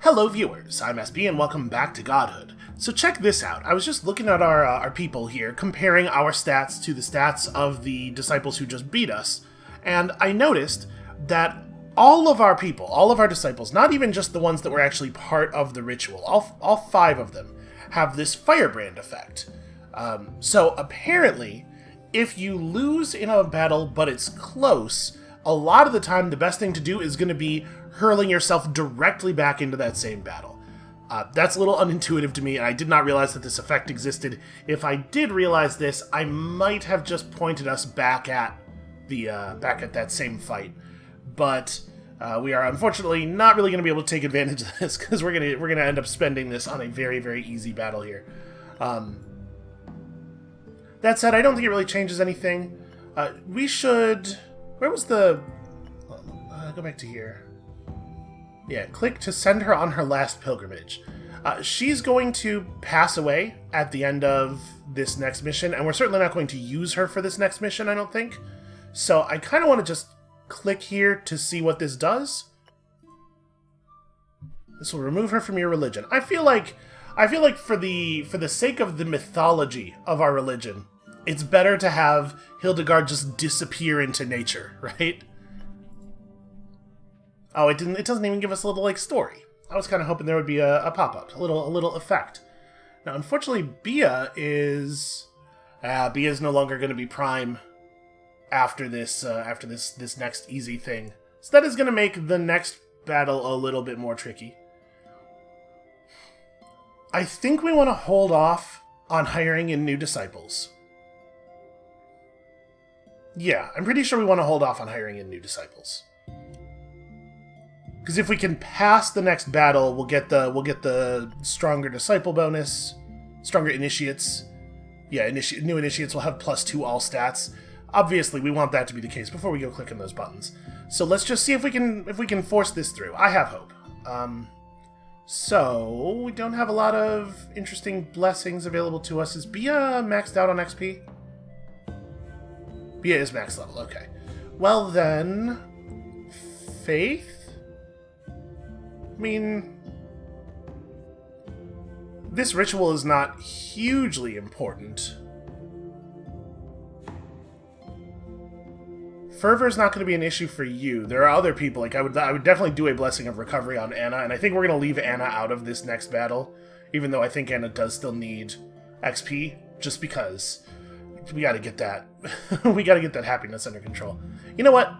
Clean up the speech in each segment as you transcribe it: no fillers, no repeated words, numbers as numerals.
Hello viewers, I'm SB and welcome back to Godhood. So check this out, I was just looking at our people here, comparing our stats to the stats of the disciples who just beat us, and I noticed that all of our people, all of our disciples, not even just the ones that were actually part of the ritual, all 5 of them, have this firebrand effect. So apparently, if you lose in a battle but it's close, a lot of the time the best thing to do is going to be hurling yourself directly back into that same battle. That's a little unintuitive to me, and I did not realize that this effect existed. If I did realize this, I might have just pointed us back at that same fight. But we are unfortunately not really going to be able to take advantage of this because we're gonna end up spending this on a very, very easy battle here. That said, I don't think it really changes anything. We should. Where was the? Go back to here. Yeah, click to send her on her last pilgrimage. She's going to pass away at the end of this next mission, and we're certainly not going to use her for this next mission, I don't think. So I kind of want to just click here to see what this does. This will remove her from your religion. I feel like for the sake of the mythology of our religion, it's better to have Hildegard just disappear into nature, right? Oh, it doesn't even give us a little, story. I was kind of hoping there would be a pop-up, a little effect. Now, unfortunately, Bia is no longer going to be prime after this next easy thing. So that is going to make the next battle a little bit more tricky. I think we want to hold off on hiring in new disciples. Yeah, I'm pretty sure we want to hold off on hiring in new disciples. Because if we can pass the next battle, we'll get the stronger disciple bonus, stronger initiates. Yeah, new initiates will have +2 all stats. Obviously, we want that to be the case before we go clicking those buttons. So let's just see if we can force this through. I have hope. So we don't have a lot of interesting blessings available to us. Is Bia maxed out on XP? Bia is max level. Okay. Well then, faith. I mean, this ritual is not hugely important. Fervor is not going to be an issue for you. There are other people, I would definitely do a Blessing of Recovery on Anna, and I think we're going to leave Anna out of this next battle, even though I think Anna does still need XP, just because we got to get that, we got to get that happiness under control. You know what?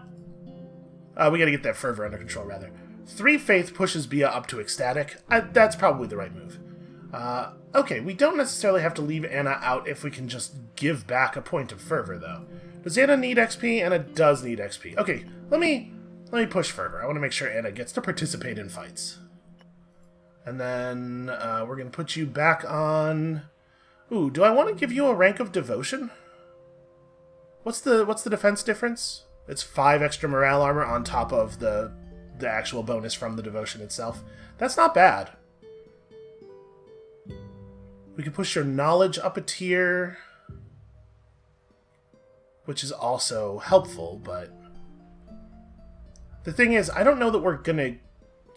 We got to get that Fervor under control, rather. 3 faith pushes Bia up to ecstatic. That's probably the right move. Okay, we don't necessarily have to leave Anna out if we can just give back a point of fervor, though. Does Anna need XP? Anna does need XP. Okay, let me push fervor. I want to make sure Anna gets to participate in fights. And then we're going to put you back on. Ooh, do I want to give you a rank of devotion? What's the defense difference? It's 5 extra morale armor on top of the actual bonus from the devotion itself. That's not bad. We can push your knowledge up a tier, which is also helpful, but the thing is, I don't know that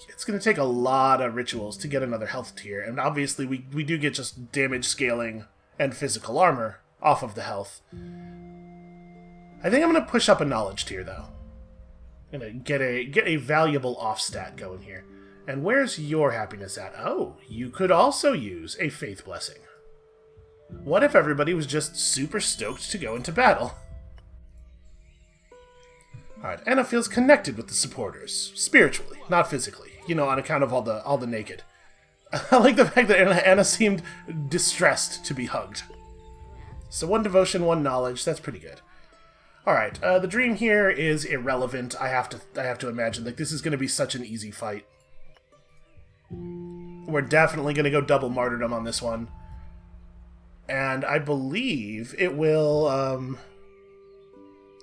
it's gonna take a lot of rituals to get another health tier, and obviously we do get just damage scaling and physical armor off of the health. I think I'm gonna push up a knowledge tier, though. I'm gonna get a valuable off stat going here. And where's your happiness at? Oh, you could also use a faith blessing. What if everybody was just super stoked to go into battle? Alright, Anna feels connected with the supporters. Spiritually, not physically. You know, on account of all the naked. I like the fact that Anna seemed distressed to be hugged. So 1 devotion, 1 knowledge, that's pretty good. Alright, the dream here is irrelevant. I have to imagine, this is going to be such an easy fight. We're definitely going to go double martyrdom on this one. And I believe it will,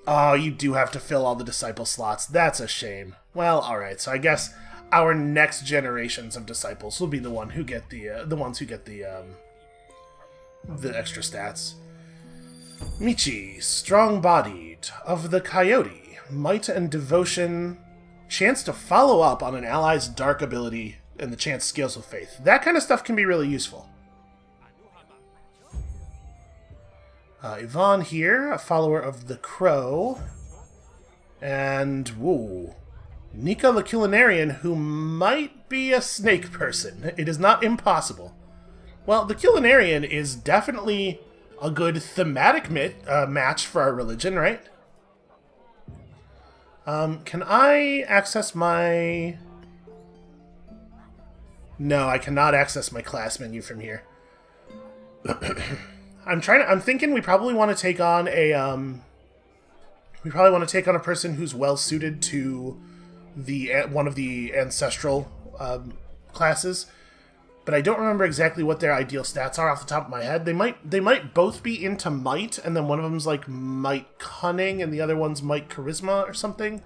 Oh, you do have to fill all the disciple slots. That's a shame. Well, alright, so I guess our next generations of disciples will be the ones who get the extra stats. Michi, strong-bodied, of the Coyote, might and devotion, chance to follow up on an ally's dark ability and the chance scales with faith. That kind of stuff can be really useful. Yvonne here, a follower of the Crow. And, whoa, Nika the Culinarian, who might be a snake person. It is not impossible. Well, the Culinarian is definitely a good thematic match for our religion, right? Can I access my... No, I cannot access my class menu from here. I'm thinking we probably want to take on a, person who's well suited to one of the ancestral classes, but I don't remember exactly what their ideal stats are off the top of my head. They might both be into might, and then one of them's like might cunning, and the other one's might charisma or something.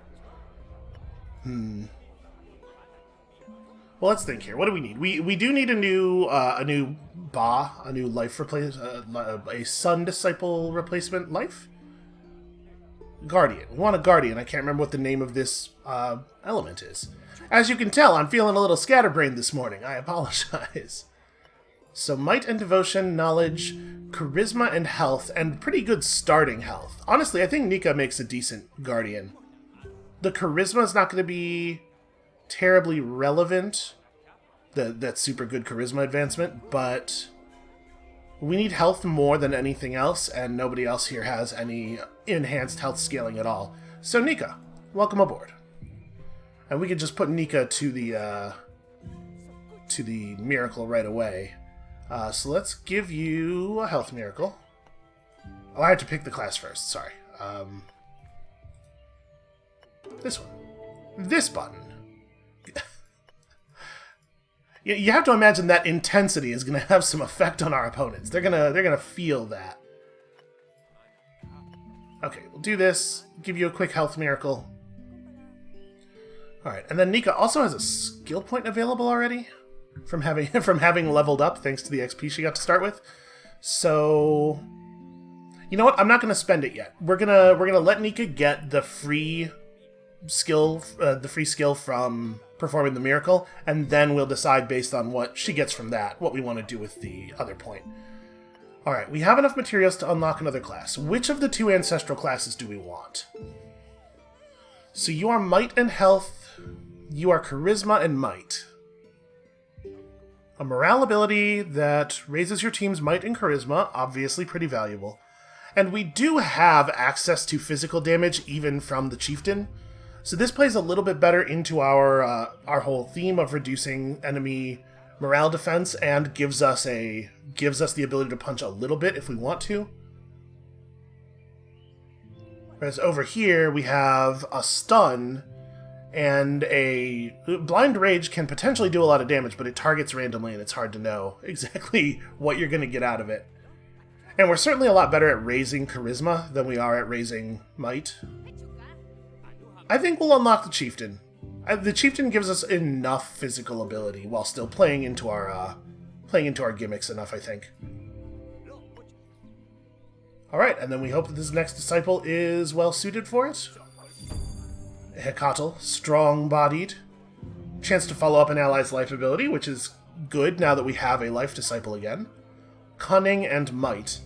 Well, let's think here. What do we need? We do need a new life a sun disciple replacement life. Guardian. We want a guardian. I can't remember what the name of this element is. As you can tell, I'm feeling a little scatterbrained this morning. I apologize. So might and devotion, knowledge, charisma and health, and pretty good starting health. Honestly, I think Nika makes a decent guardian. The charisma is not going to be terribly relevant. That super good charisma advancement, but we need health more than anything else, and nobody else here has any enhanced health scaling at all. So Nika, welcome aboard. And we could just put Nika to the miracle right away. So let's give you a health miracle. Oh, I had to pick the class first, sorry. This one. This button. You have to imagine that intensity is going to have some effect on our opponents. They're gonna feel that. Okay, we'll do this. Give you a quick health miracle. All right, and then Nika also has a skill point available already from having leveled up thanks to the XP she got to start with. So, you know what? I'm not going to spend it yet. We're gonna let Nika get the free skill from performing the miracle, and then we'll decide based on what she gets from that what we want to do with the other point. Alright, we have enough materials to unlock another class. Which of the two ancestral classes do we want? So you are might and health, you are charisma and might. A morale ability that raises your team's might and charisma, obviously pretty valuable. And we do have access to physical damage even from the chieftain. So this plays a little bit better into our whole theme of reducing enemy morale defense, and gives us the ability to punch a little bit if we want to. Whereas over here we have a stun, and a blind rage can potentially do a lot of damage, but it targets randomly and it's hard to know exactly what you're going to get out of it. And we're certainly a lot better at raising charisma than we are at raising might. I think we'll unlock the chieftain. The chieftain gives us enough physical ability while still playing into our gimmicks enough, I think. Alright, and then we hope that this next disciple is well suited for it. Hecatl, strong-bodied. Chance to follow up an ally's life ability, which is good now that we have a life disciple again. Cunning and might.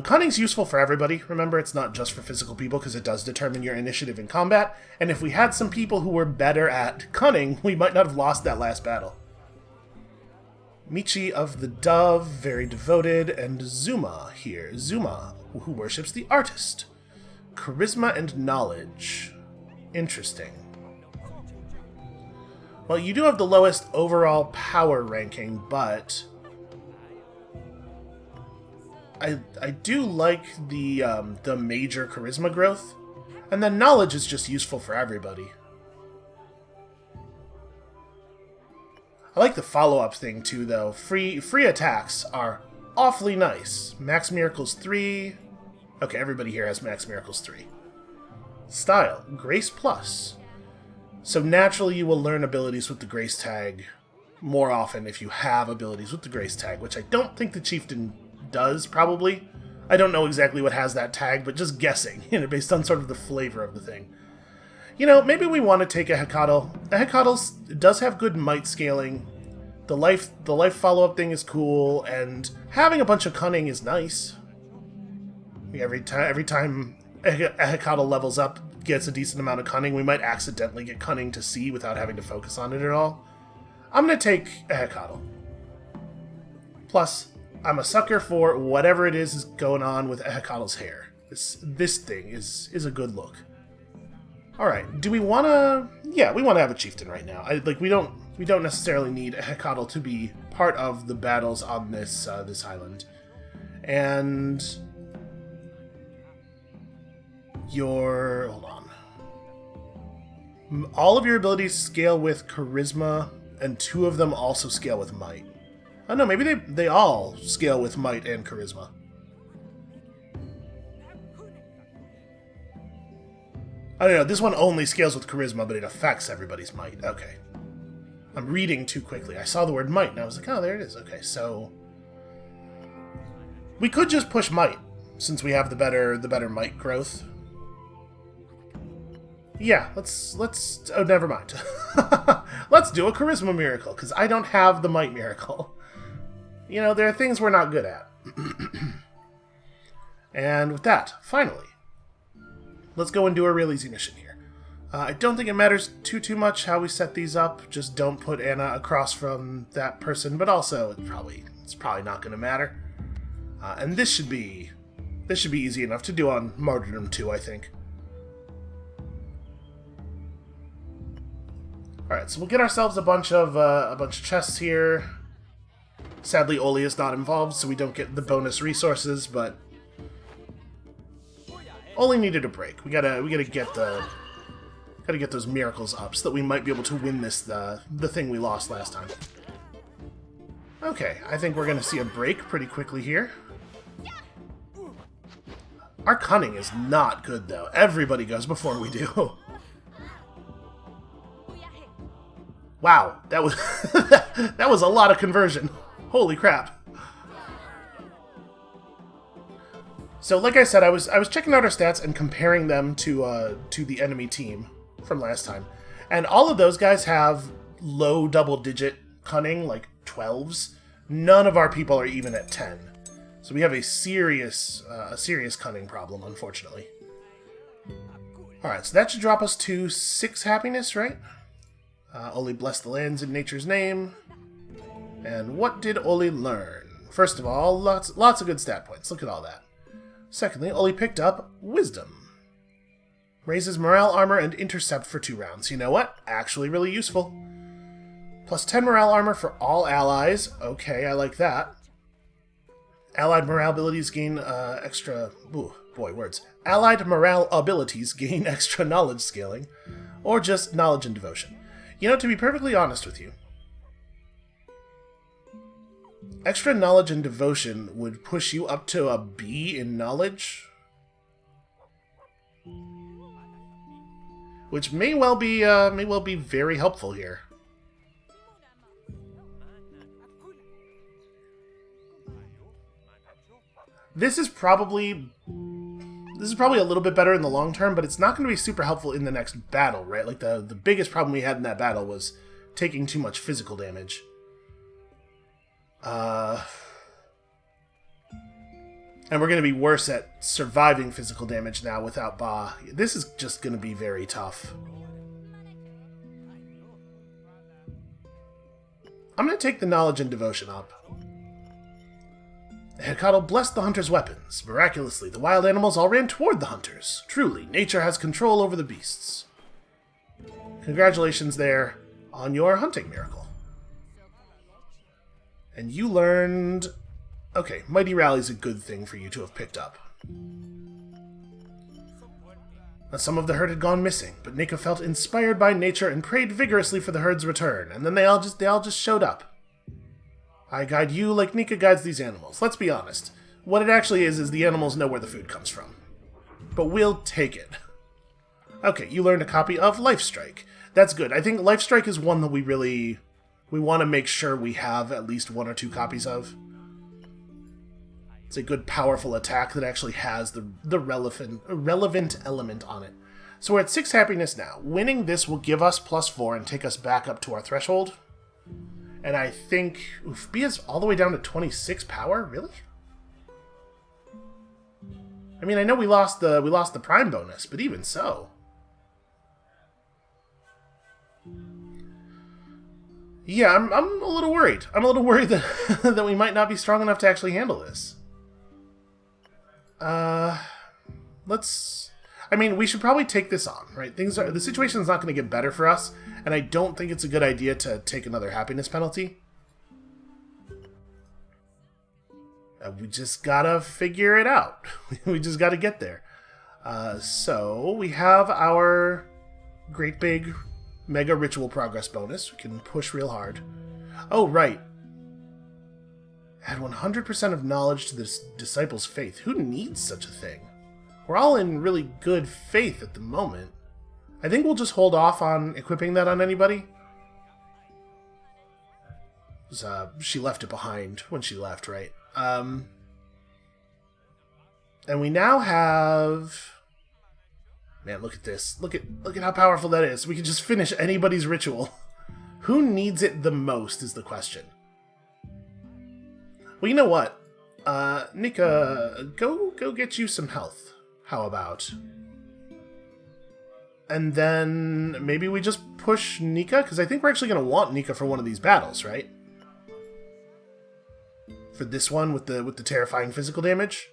Cunning's useful for everybody. Remember, it's not just for physical people, because it does determine your initiative in combat, and if we had some people who were better at cunning, we might not have lost that last battle. Michi of the Dove, very devoted, and Zuma here. Zuma, who worships the artist. Charisma and knowledge. Interesting. Well, you do have the lowest overall power ranking, but I do like the major charisma growth, and then knowledge is just useful for everybody. I like the follow-up thing too, though. Free attacks are awfully nice. Max Miracles 3. Okay, everybody here has Max Miracles 3. Style, Grace Plus. So naturally you will learn abilities with the Grace tag more often if you have abilities with the Grace tag, which I don't think the Chieftain does, probably. I don't know exactly what has that tag, but just guessing, based on sort of the flavor of the thing. You know, maybe we want to take a Hecatl. A Hecatl does have good might scaling. The life follow-up thing is cool, and having a bunch of cunning is nice. Every time a Hecatl levels up, gets a decent amount of cunning, we might accidentally get cunning to see without having to focus on it at all. I'm going to take a Hecatl. Plus, I'm a sucker for whatever it is going on with a Hecatl's hair. This thing is a good look. Alright, do we want to... Yeah, we want to have a chieftain right now. We don't necessarily need a Hecatl to be part of the battles on this island. And... Hold on. All of your abilities scale with charisma, and 2 of them also scale with might. Oh no, maybe they all scale with might and charisma. I don't know, this one only scales with charisma, but it affects everybody's might. Okay. I'm reading too quickly. I saw the word might, and I was like, oh, there it is. Okay, so... We could just push might, since we have the better might growth. Yeah, let's... Oh, never mind. Let's do a charisma miracle, because I don't have the might miracle. You know, there are things we're not good at. And with that, finally... Let's go and do a real easy mission here. I don't think it matters too much how we set these up. Just don't put Anna across from that person, but also it's probably not going to matter. And this should be easy enough to do on Martyrdom 2, I think. All right, so we'll get ourselves a bunch of chests here. Sadly, Oli is not involved, so we don't get the bonus resources, but. Only needed a break. We gotta get those miracles up so that we might be able to win this the thing we lost last time. Okay, I think we're gonna see a break pretty quickly here. Our cunning is not good though. Everybody goes before we do. Wow, that was that was a lot of conversion. Holy crap. So, like I said, I was checking out our stats and comparing them to the enemy team from last time, and all of those guys have low double-digit cunning, like 12s. None of our people are even at 10, so we have a serious cunning problem, unfortunately. All right, so that should drop us to 6 happiness, right? Oli bless the lands in nature's name. And what did Oli learn? First of all, lots of good stat points. Look at all that. Secondly, Oli picked up Wisdom. Raises morale, armor, and intercept for 2 rounds. You know what? Actually really useful. Plus 10 morale armor for all allies. Okay, I like that. Allied morale abilities gain extra... Ooh, boy, words. Allied morale abilities gain extra knowledge scaling. Or just knowledge and devotion. You know, to be perfectly honest with you, extra knowledge and devotion would push you up to a B in knowledge. Which may well be very helpful here. This is probably a little bit better in the long term, but it's not going to be super helpful in the next battle, right? Like the biggest problem we had in that battle was taking too much physical damage. And we're going to be worse at surviving physical damage now without Ba. This is just going to be very tough. I'm going to take the knowledge and devotion up. Hecatl blessed the hunter's weapons. Miraculously, the wild animals all ran toward the hunters. Truly, nature has control over the beasts. Congratulations there on your hunting miracle. And you learned... Okay, Mighty Rally is a good thing for you to have picked up. Now, some of the herd had gone missing, but Nika felt inspired by nature and prayed vigorously for the herd's return, and then they all just showed up. I guide you like Nika guides these animals. Let's be honest. What it actually is the animals know where the food comes from. But we'll take it. Okay, you learned a copy of Life Strike. That's good. I think Life Strike is one that we want to make sure we have at least 1 or 2 copies of. It's a good, powerful attack that actually has the relevant element on it. So we're at 6 happiness now. Winning this will give us +4 and take us back up to our threshold. And I think... Oof, Bia's all the way down to 26 power? Really? I mean, I know we lost the prime bonus, but even so. Yeah, I'm a little worried. I'm a little worried that, that we might not be strong enough to actually handle this. Let's... I mean, we should probably take this on, right? The situation's not going to get better for us, and I don't think it's a good idea to take another happiness penalty. We just gotta figure it out. We just gotta get there. So, we have our great big mega ritual progress bonus. We can push real hard. Oh, right. Add 100% of knowledge to this disciple's faith. Who needs such a thing? We're all in really good faith at the moment. I think we'll just hold off on equipping that on anybody. She left it behind when she left, right? And we now have... Man, look at this. Look at how powerful that is. We can just finish anybody's ritual. Who needs it the most is the question. Well, you know what? Nika, go get you some health. How about? And then maybe we just push Nika? Because I think we're actually going to want Nika for one of these battles, right? For this one with the terrifying physical damage.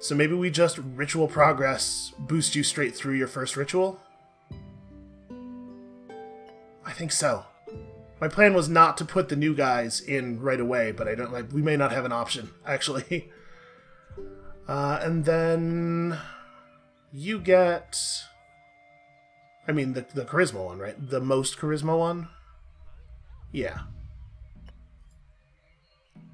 So maybe we just ritual progress, boost you straight through your first ritual? I think so. My plan was not to put the new guys in right away, but I don't we may not have an option, actually. And then you get... I mean, the charisma one, right? The most charisma one? Yeah.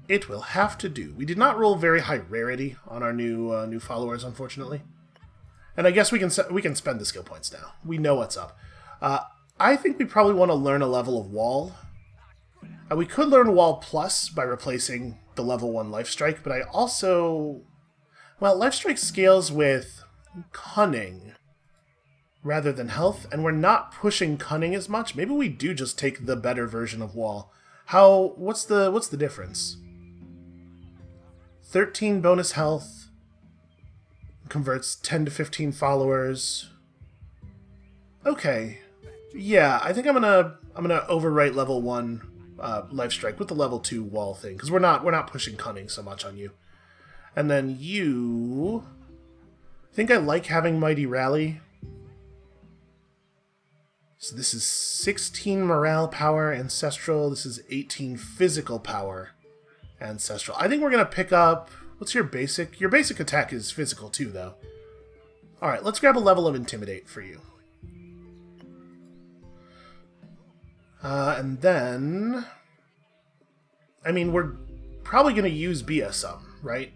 It will have to do. We did not roll very high rarity on our new followers, unfortunately. And I guess we can spend the skill points now. We know what's up. I think we probably want to learn a level of Wall. We could learn Wall Plus by replacing the level 1 Life Strike, but I also... Well, Life Strike scales with Cunning rather than Health, and we're not pushing Cunning as much. Maybe we do just take the better version of Wall. What's the difference? 13 bonus health, converts 10 to 15 followers. Okay, yeah, I think I'm gonna overwrite level 1 Life Strike with the level 2 Wall thing, because we're not pushing Cunning so much on you. And then you... I think I like having Mighty Rally. So this is 16 morale power ancestral. This is 18 physical power ancestral. I think we're going to pick up... What's your basic? Your basic attack is physical too, though. Alright, let's grab a level of Intimidate for you. And then... I mean, we're probably going to use Bia some, right?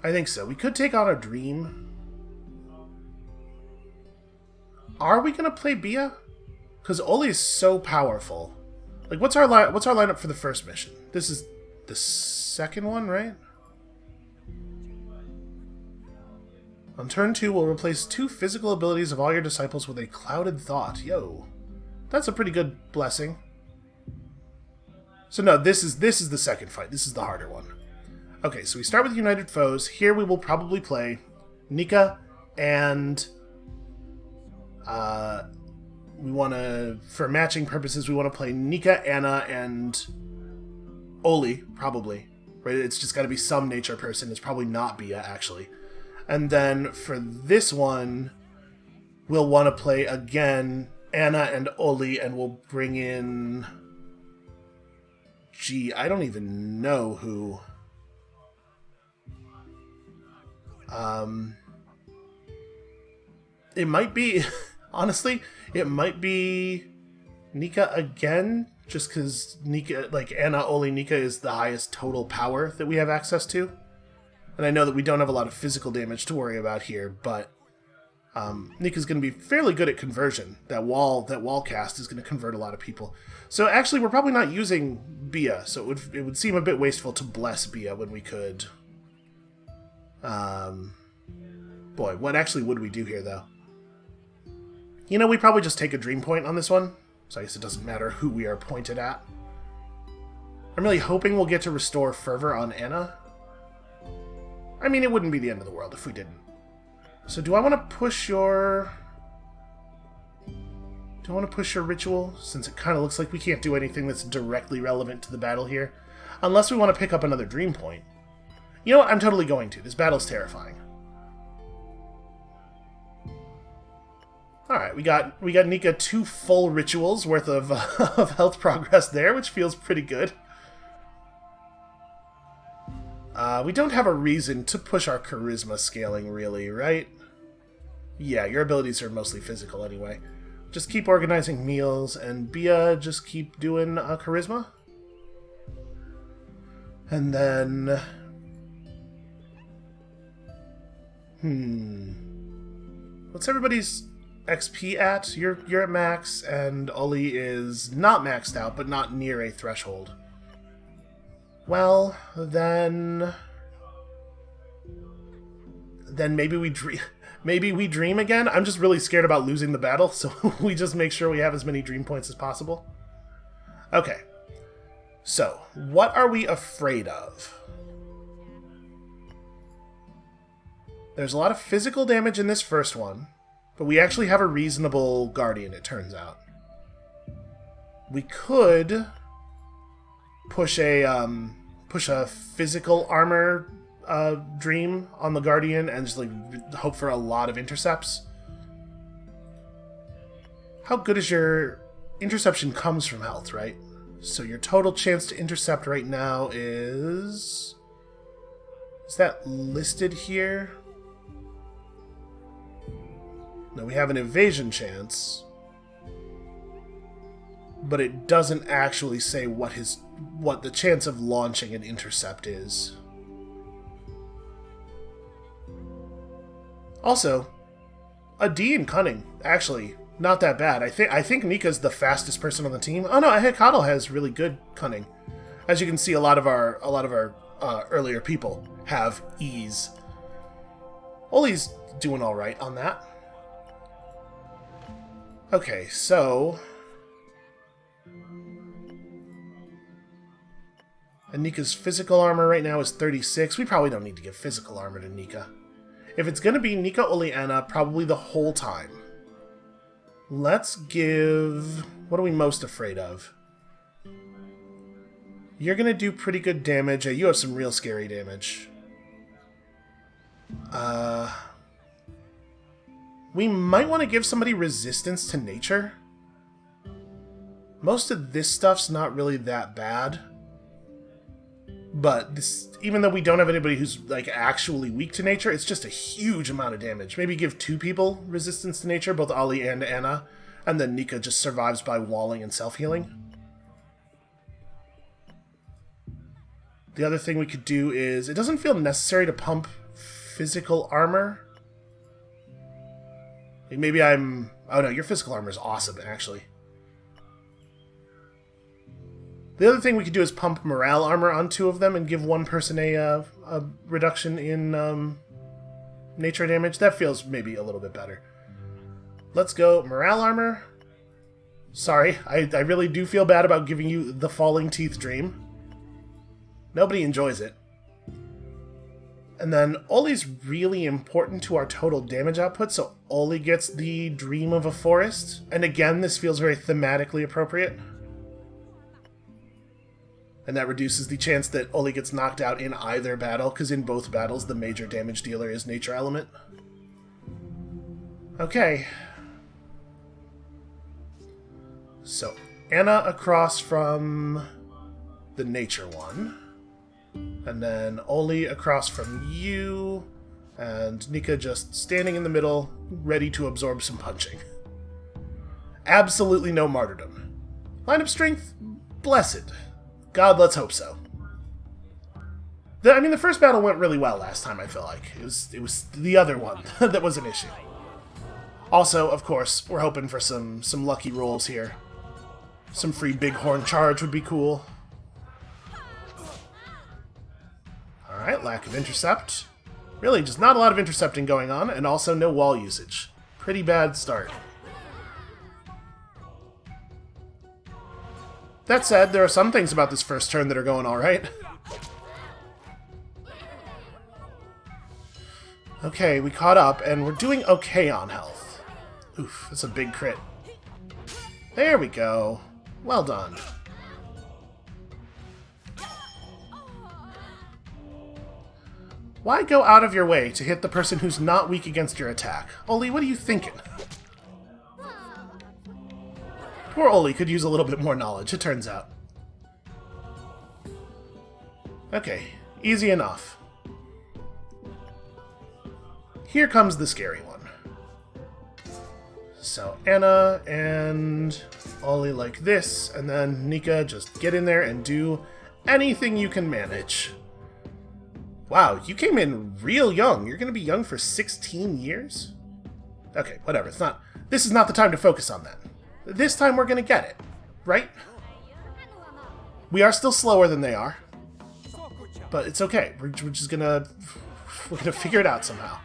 I think so. We could take on a Dream. Are we gonna play Bia? Because Oli is so powerful. Like, what's our lineup for the first mission? This is the second one, right? On turn 2, we'll replace 2 physical abilities of all your disciples with a clouded thought. Yo, that's a pretty good blessing. So no, this is the second fight. This is the harder one. Okay, so we start with United Foes. Here we will probably play Nika and... we want to, for matching purposes, we want to play Nika, Anna, and Oli, probably. Right? It's just got to be some nature person. It's probably not Bia, actually. And then for this one, we'll want to play, again, Anna and Oli, and we'll bring in... Gee, I don't even know who... It might be... Honestly, it might be Nika again, just because Nika, like Anna, Oli, Nika is the highest total power that we have access to. And I know that we don't have a lot of physical damage to worry about here, but Nika's going to be fairly good at conversion. That wall cast is going to convert a lot of people. So actually, we're probably not using Bia, so it would seem a bit wasteful to bless Bia when we could Boy, what actually would we do here, though? You know, we probably just take a dream point on this one, so I guess it doesn't matter who we are pointed at. I'm really hoping we'll get to restore Fervor on Anna. I mean, it wouldn't be the end of the world if we didn't. So do I want to push your... Do I want to push your ritual? Since it kind of looks like we can't do anything that's directly relevant to the battle here. Unless we want to pick up another dream point. You know what? I'm totally going to. This battle's terrifying. Alright, we got Nika 2 full rituals worth of, of health progress there, which feels pretty good. We don't have a reason to push our charisma scaling, really, right? Yeah, your abilities are mostly physical anyway. Just keep organizing meals, and Bia, just keep doing charisma. And then... What's everybody's XP at? You're at max, and Oli is not maxed out, but not near a threshold. Well, then maybe we dream again? I'm just really scared about losing the battle, so we just make sure we have as many dream points as possible. Okay. So, what are we afraid of? There's a lot of physical damage in this first one, but we actually have a reasonable guardian, it turns out. We could push a physical armor dream on the guardian and just like hope for a lot of intercepts. How good is your interception? Comes from health, right? So your total chance to intercept right now is that listed here? No, we have an evasion chance, but it doesn't actually say what the chance of launching an intercept is. Also, a D in cunning, actually, not that bad. I think Nika's the fastest person on the team. Oh no, Hekadal has really good cunning. As you can see, a lot of our earlier people have E's. Oli's doing all right on that. Okay, so and Nika's physical armor right now is 36. We probably don't need to give physical armor to Nika. If it's going to be Nika, Oli, Anna, probably the whole time. Let's give... What are we most afraid of? You're going to do pretty good damage. You have some real scary damage. We might want to give somebody resistance to nature. Most of this stuff's not really that bad. But this, even though we don't have anybody who's like actually weak to nature, it's just a huge amount of damage. Maybe give 2 people resistance to nature, both Oli and Anna, and then Nika just survives by walling and self-healing. The other thing we could do is, it doesn't feel necessary to pump physical armor. Maybe I'm... Oh no, your physical armor is awesome, actually. The other thing we could do is pump morale armor on 2 of them and give one person a reduction in nature damage. That feels maybe a little bit better. Let's go morale armor. Sorry, I really do feel bad about giving you the falling teeth dream. Nobody enjoys it. And then Oli's really important to our total damage output, so Oli gets the Dream of a Forest. And again, this feels very thematically appropriate. And that reduces the chance that Oli gets knocked out in either battle, because in both battles the major damage dealer is Nature Element. Okay. So, Anna across from the Nature one. And then Oli across from you. And Nika just standing in the middle, ready to absorb some punching. Absolutely no martyrdom. Lineup strength? Blessed. God, let's hope so. I mean, the first battle went really well last time, I feel like. It was the other one that was an issue. Also, of course, we're hoping for some lucky rolls here. Some free Bighorn charge would be cool. Alright, lack of intercept. Really, just not a lot of intercepting going on, and also no wall usage. Pretty bad start. That said, there are some things about this first turn that are going alright. Okay, we caught up, and we're doing okay on health. Oof, that's a big crit. There we go. Well done. Why go out of your way to hit the person who's not weak against your attack? Oli, what are you thinking? Poor Oli could use a little bit more knowledge, it turns out. Okay, easy enough. Here comes the scary one. So Anna and Oli like this, and then Nika, just get in there and do anything you can manage. Wow, you came in real young. You're going to be young for 16 years? Okay, whatever. This is not the time to focus on that. This time we're going to get it, right? We are still slower than they are, but it's okay. We're just gonna figure it out somehow.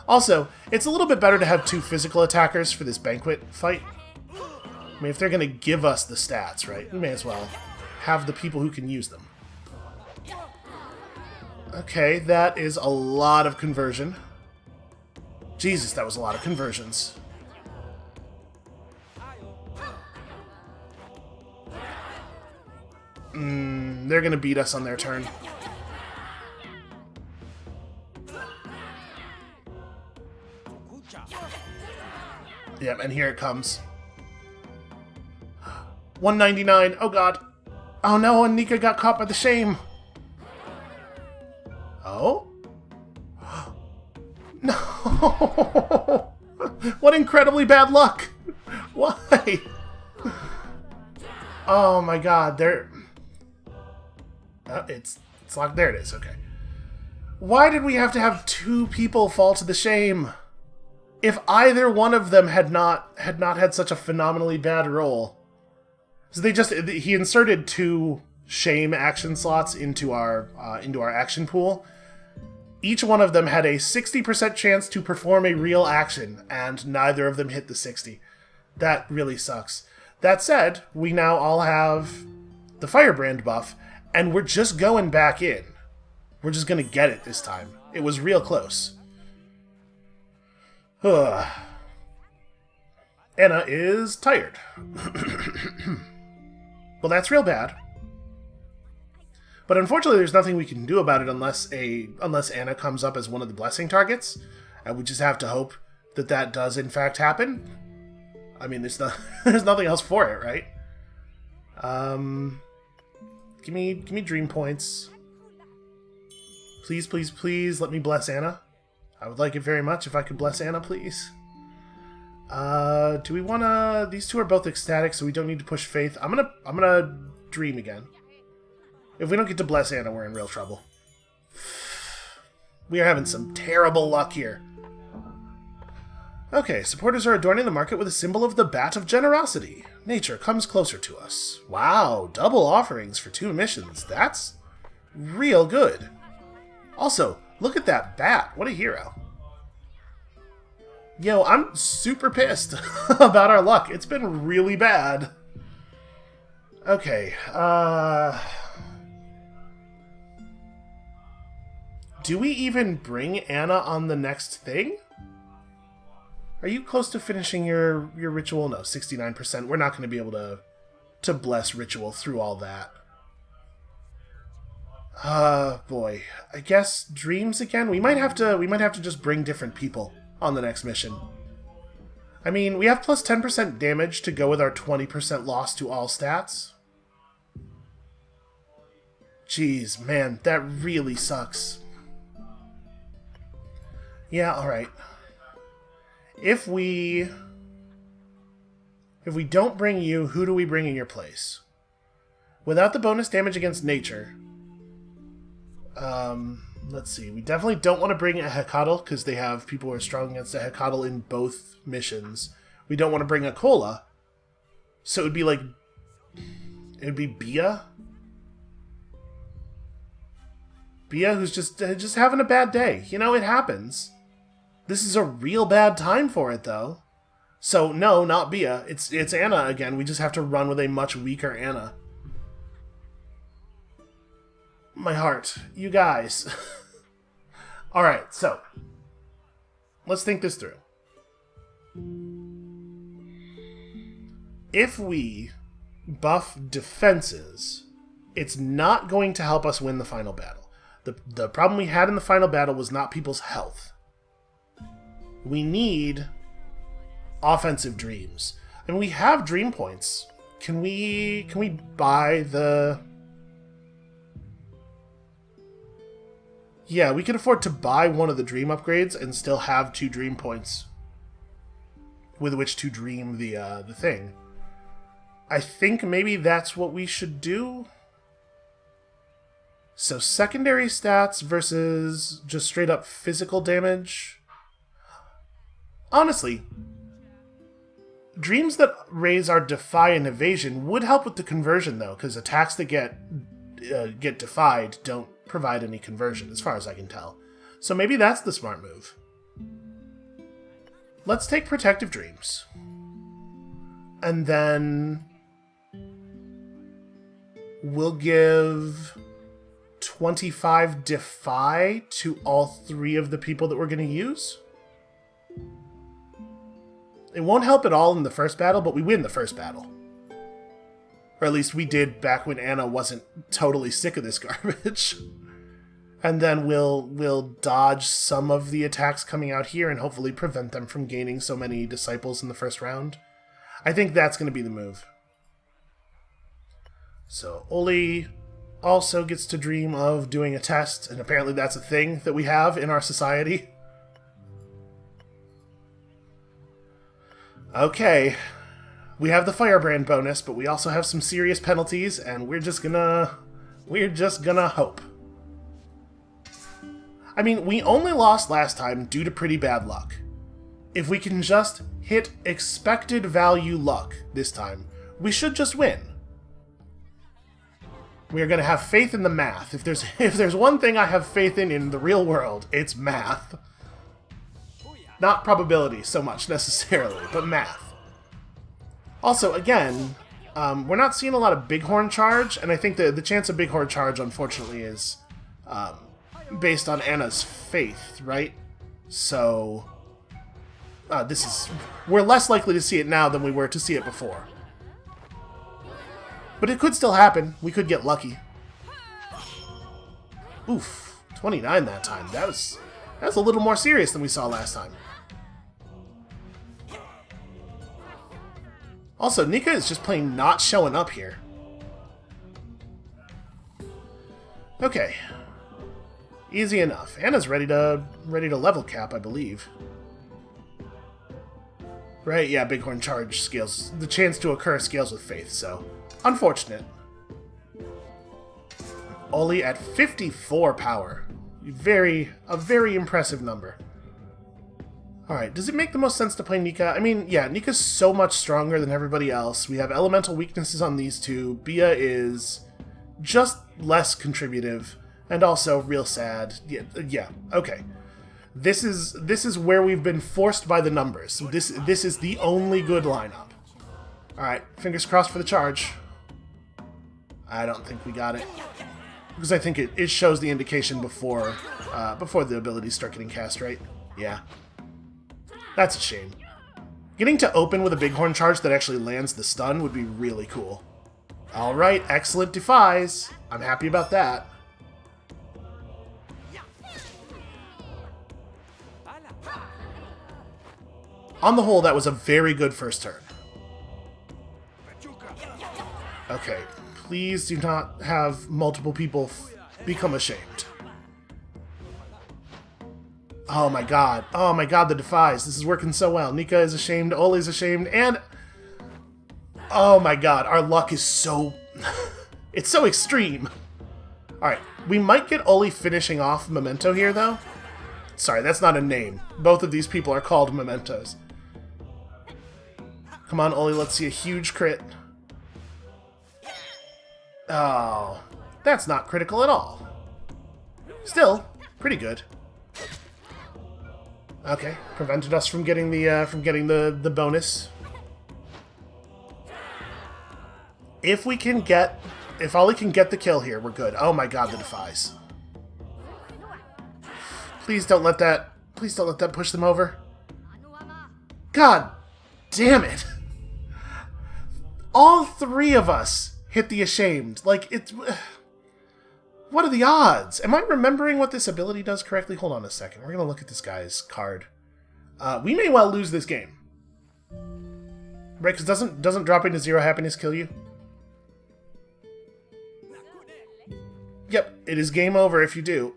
Also, it's a little bit better to have two physical attackers for this banquet fight. I mean, if they're gonna give us the stats, right, we may as well have the people who can use them. Okay, that is a lot of conversion. Jesus, that was a lot of conversions. They're gonna beat us on their turn. Yep, and here it comes. 199. Oh god. Oh no, and Nika got caught by the shame. Oh? No! What incredibly bad luck! Why? Oh my god, they're... it's locked. There it is, okay. Why did we have to have two people fall to the shame? If either one of them had not had such a phenomenally bad roll. So he inserted two shame action slots into our action pool. Each one of them had a 60% chance to perform a real action, and neither of them hit the 60. That really sucks. That said, we now all have the Firebrand buff, and we're just going back in. We're just gonna get it this time. It was real close. Anna is tired. Well, that's real bad. But unfortunately, there's nothing we can do about it unless Anna comes up as one of the blessing targets, and we just have to hope that that does in fact happen. I mean, there's nothing else for it, right? Give me dream points. Please, please, please let me bless Anna. I would like it very much if I could bless Anna, please. Do we wanna... These two are both ecstatic, so we don't need to push faith. I'm gonna dream again. If we don't get to bless Anna, we're in real trouble. We are having some terrible luck here. Okay, supporters are adorning the market with a symbol of the Bat of Generosity. Nature comes closer to us. Wow, double offerings for 2 missions. That's real good. Also, look at that bat. What a hero. Yo, I'm super pissed about our luck. It's been really bad. Okay, do we even bring Anna on the next thing? Are you close to finishing your ritual? No, 69%. We're not going to be able to bless ritual through all that. Boy. I guess dreams again? We might have to just bring different people on the next mission. I mean, we have plus 10% damage to go with our 20% loss to all stats. Jeez, man, that really sucks. Yeah, alright. If we don't bring you, who do we bring in your place? Without the bonus damage against nature. Let's see. We definitely don't want to bring a Hecatl, because they have people who are strong against a Hecatl in both missions. We don't want to bring a Cola. So it would be like... It would be Bia? Bia, who's just having a bad day. You know, it happens. This is a real bad time for it, though. So, no, not Bia. It's Anna again. We just have to run with a much weaker Anna. My heart. You guys. Alright, so. Let's think this through. If we buff defenses, it's not going to help us win the final battle. The problem we had in the final battle was not people's health. We need offensive dreams. And we have dream points. Can we buy the... Yeah, we can afford to buy one of the dream upgrades and still have 2 dream points with which to dream the thing. I think maybe that's what we should do. So secondary stats versus just straight up physical damage. Honestly, dreams that raise our defy and evasion would help with the conversion though, because attacks that get defied don't provide any conversion, as far as I can tell. So maybe that's the smart move. Let's take Protective Dreams. And then we'll give 25 Defy to all 3 of the people that we're going to use. It won't help at all in the first battle, but we win the first battle. Or at least we did back when Anna wasn't totally sick of this garbage. And then we'll dodge some of the attacks coming out here and hopefully prevent them from gaining so many disciples in the first round. I think that's going to be the move. So Oli also gets to dream of doing a test, and apparently that's a thing that we have in our society. Okay. We have the Firebrand bonus, but we also have some serious penalties, and we're just gonna hope. I mean, we only lost last time due to pretty bad luck. If we can just hit expected value luck this time, we should just win. We are gonna have faith in the math. If there's one thing I have faith in the real world, it's math. Not probability so much necessarily, but math. Also, again, we're not seeing a lot of Bighorn Charge, and I think the chance of Bighorn Charge, unfortunately, is based on Anna's faith, right? So, we're less likely to see it now than we were to see it before. But it could still happen. We could get lucky. Oof, 29 that time. That was a little more serious than we saw last time. Also, Nika is just plain not showing up here. Okay. Easy enough. Anna's ready to level cap, I believe. Right, yeah, Bighorn Charge scales. The chance to occur scales with faith, so unfortunate. Oli at 54 power. A very impressive number. Alright, does it make the most sense to play Nika? I mean, yeah, Nika's so much stronger than everybody else. We have elemental weaknesses on these two. Bia is just less contributive, and also real sad. Yeah, okay. This is where we've been forced by the numbers. This is the only good lineup. Alright, fingers crossed for the charge. I don't think we got it. Because I think it shows the indication before the abilities start getting cast, right? Yeah. That's a shame. Getting to open with a Bighorn Charge that actually lands the stun would be really cool. Alright, excellent defies. I'm happy about that. On the whole, that was a very good first turn. Okay, please do not have multiple people become ashamed. Oh my god, the defies. This is working so well. Nika is ashamed, Oli's ashamed, and... Oh my god, our luck is so... it's so extreme. Alright, we might get Oli finishing off Memento here, though. Sorry, that's not a name. Both of these people are called Mementos. Come on, Oli, let's see a huge crit. Oh, that's not critical at all. Still, pretty good. Okay, prevented us from getting the bonus. If Ollie can get the kill here, we're good. Oh my god, the defies. Please don't let that push them over. God damn it. All three of us hit the ashamed. Like, it's... What are the odds? Am I remembering what this ability does correctly? Hold on a second. We're going to look at this guy's card. We may well lose this game. Right, because doesn't dropping to 0 happiness kill you? Yep, it is game over if you do.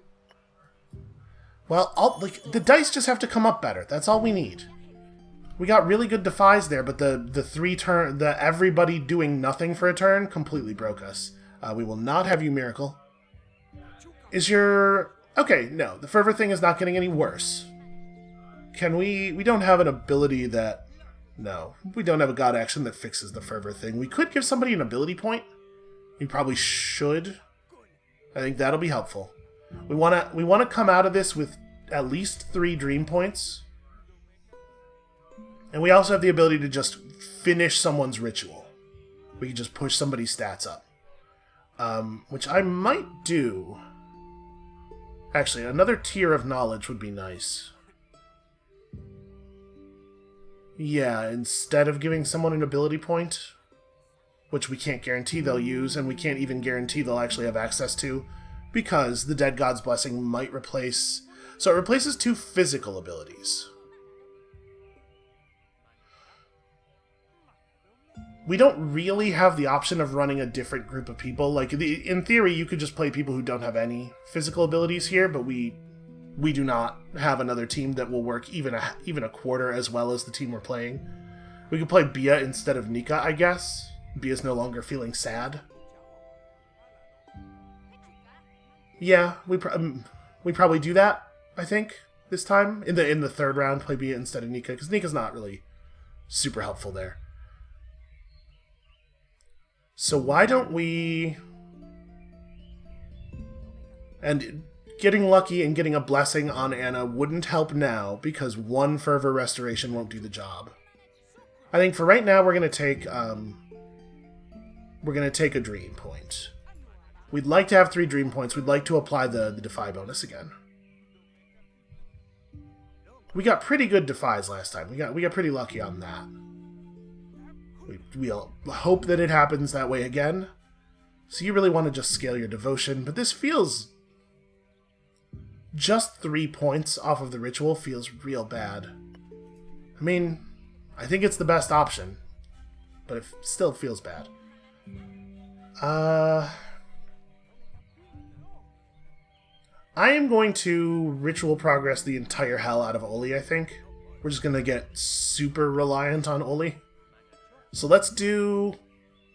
Well, the dice just have to come up better. That's all we need. We got really good defies there, but the everybody doing nothing for a turn completely broke us. We will not have you miracle. Okay, no, the fervor thing is not getting any worse. We don't have an ability that... No, we don't have a god action that fixes the fervor thing. We could give somebody an ability point. We probably should. I think that'll be helpful. We want to come out of this with at least 3 dream points. And we also have the ability to just finish someone's ritual. We can just push somebody's stats up. Which I might do. Actually, another tier of knowledge would be nice. Yeah, instead of giving someone an ability point, which we can't guarantee they'll use, and we can't even guarantee they'll actually have access to, because the Dead God's Blessing might replace... So it replaces 2 physical abilities. We don't really have the option of running a different group of people. Like, in theory, you could just play people who don't have any physical abilities here, but we do not have another team that will work even a quarter as well as the team we're playing. We could play Bia instead of Nika, I guess. Bia's no longer feeling sad. Yeah, we probably do that, I think, this time. In the third round, play Bia instead of Nika, because Nika's not really super helpful there. So why don't we... And getting lucky and getting a blessing on Anna wouldn't help now, because 1 fervor restoration won't do the job. I think for right now we're gonna take a dream point. We'd like to have 3 dream points. We'd like to apply the defy bonus again. We got pretty good defies last time. We got pretty lucky on that. We'll hope that it happens that way again. So you really want to just scale your devotion, but this feels... Just 3 points off of the ritual feels real bad. I mean, I think it's the best option, but it still feels bad. I am going to ritual progress the entire hell out of Oli, I think. We're just going to get super reliant on Oli. So let's do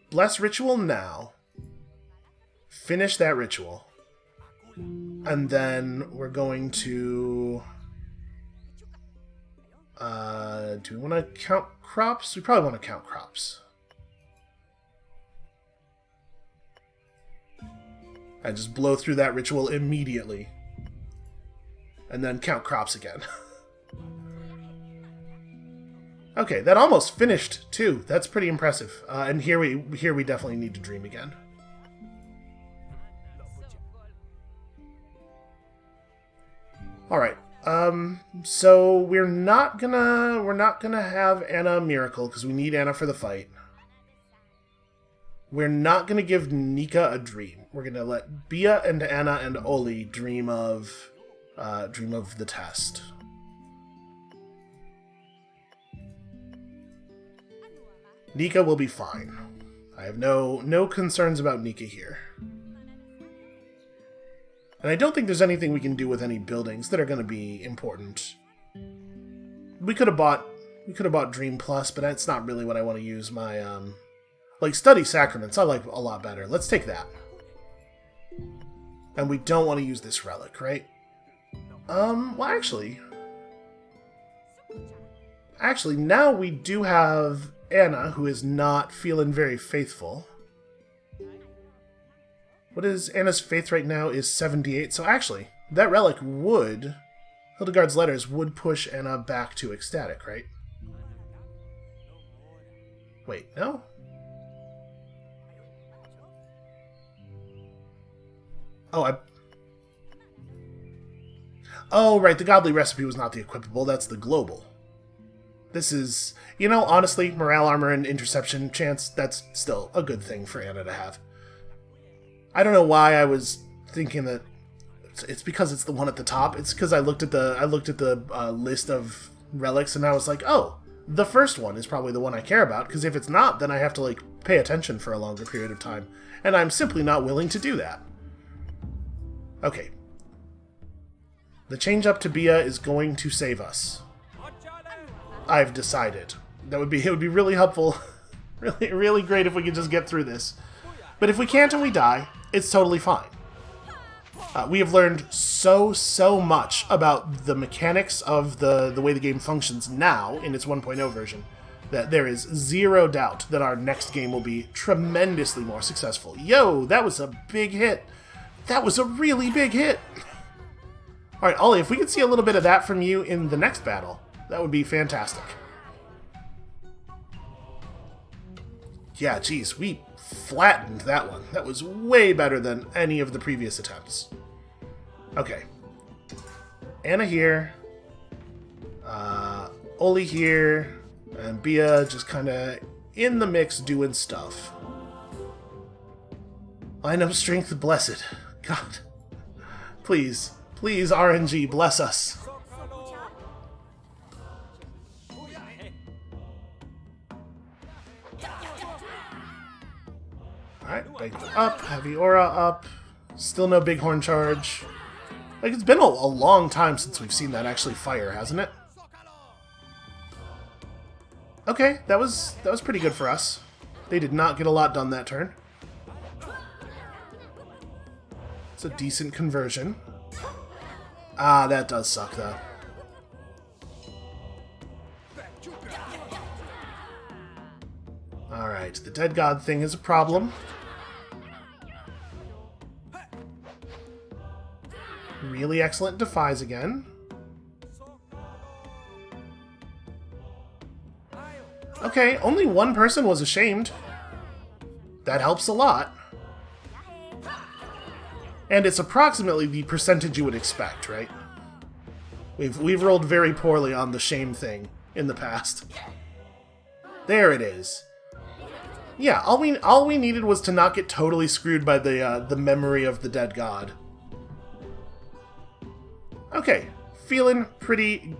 Bless Ritual now. Finish that ritual. And then we're going to... do we want to count crops? We probably want to count crops. And just blow through that ritual immediately. And then count crops again. Okay, that almost finished, too. That's pretty impressive. And here we definitely need to dream again. Alright, so we're not gonna have Anna Miracle, because we need Anna for the fight. We're not gonna give Nika a dream. We're gonna let Bia and Anna and Oli dream of the test. Nika will be fine. I have no concerns about Nika here. And I don't think there's anything we can do with any buildings that are going to be important. We could have bought Dream Plus, but that's not really what I want to use my like Study Sacraments. I like a lot better. Let's take that. And we don't want to use this relic, right? Well, actually, now we do have Anna, who is not feeling very faithful. What is Anna's faith right now is 78, so actually, that relic would... Hildegard's letters would push Anna back to ecstatic, right? Wait, no? Oh, right, the godly recipe was not the equipable, that's the global. This is... You know, honestly, morale armor and interception chance, that's still a good thing for Anna to have. I don't know why I was thinking that... It's because it's the one at the top. It's because I looked at the list of relics and I was like, oh, the first one is probably the one I care about, because if it's not, then I have to, like, pay attention for a longer period of time. And I'm simply not willing to do that. Okay. The change up to Bia is going to save us. I've decided. It would be really helpful, really great if we could just get through this. But if we can't and we die, it's totally fine. We have learned so much about the mechanics of the way the game functions now in its 1.0 version that there is zero doubt that our next game will be tremendously more successful. Yo, that was a big hit. That was a really big hit. Alright, Ollie, if we could see a little bit of that from you in the next battle, that would be fantastic. Yeah, geez, we flattened that one. That was way better than any of the previous attempts. Okay. Anna here. Oli here. And Bia just kind of in the mix doing stuff. I know strength blessed. God. Please. Please, RNG, bless us. Alright, Banquet up, Heavy Aura up. Still no Bighorn charge. Like, it's been a long time since we've seen that actually fire, hasn't it? Okay, that was pretty good for us. They did not get a lot done that turn. It's a decent conversion. Ah, that does suck, though. Alright, the Dead God thing is a problem. Really excellent Defies again. Okay, only one person was ashamed. That helps a lot. And it's approximately the percentage you would expect, right? We've rolled very poorly on the shame thing in the past. There it is. Yeah, all we needed was to not get totally screwed by the memory of the Dead God. Okay, feeling pretty...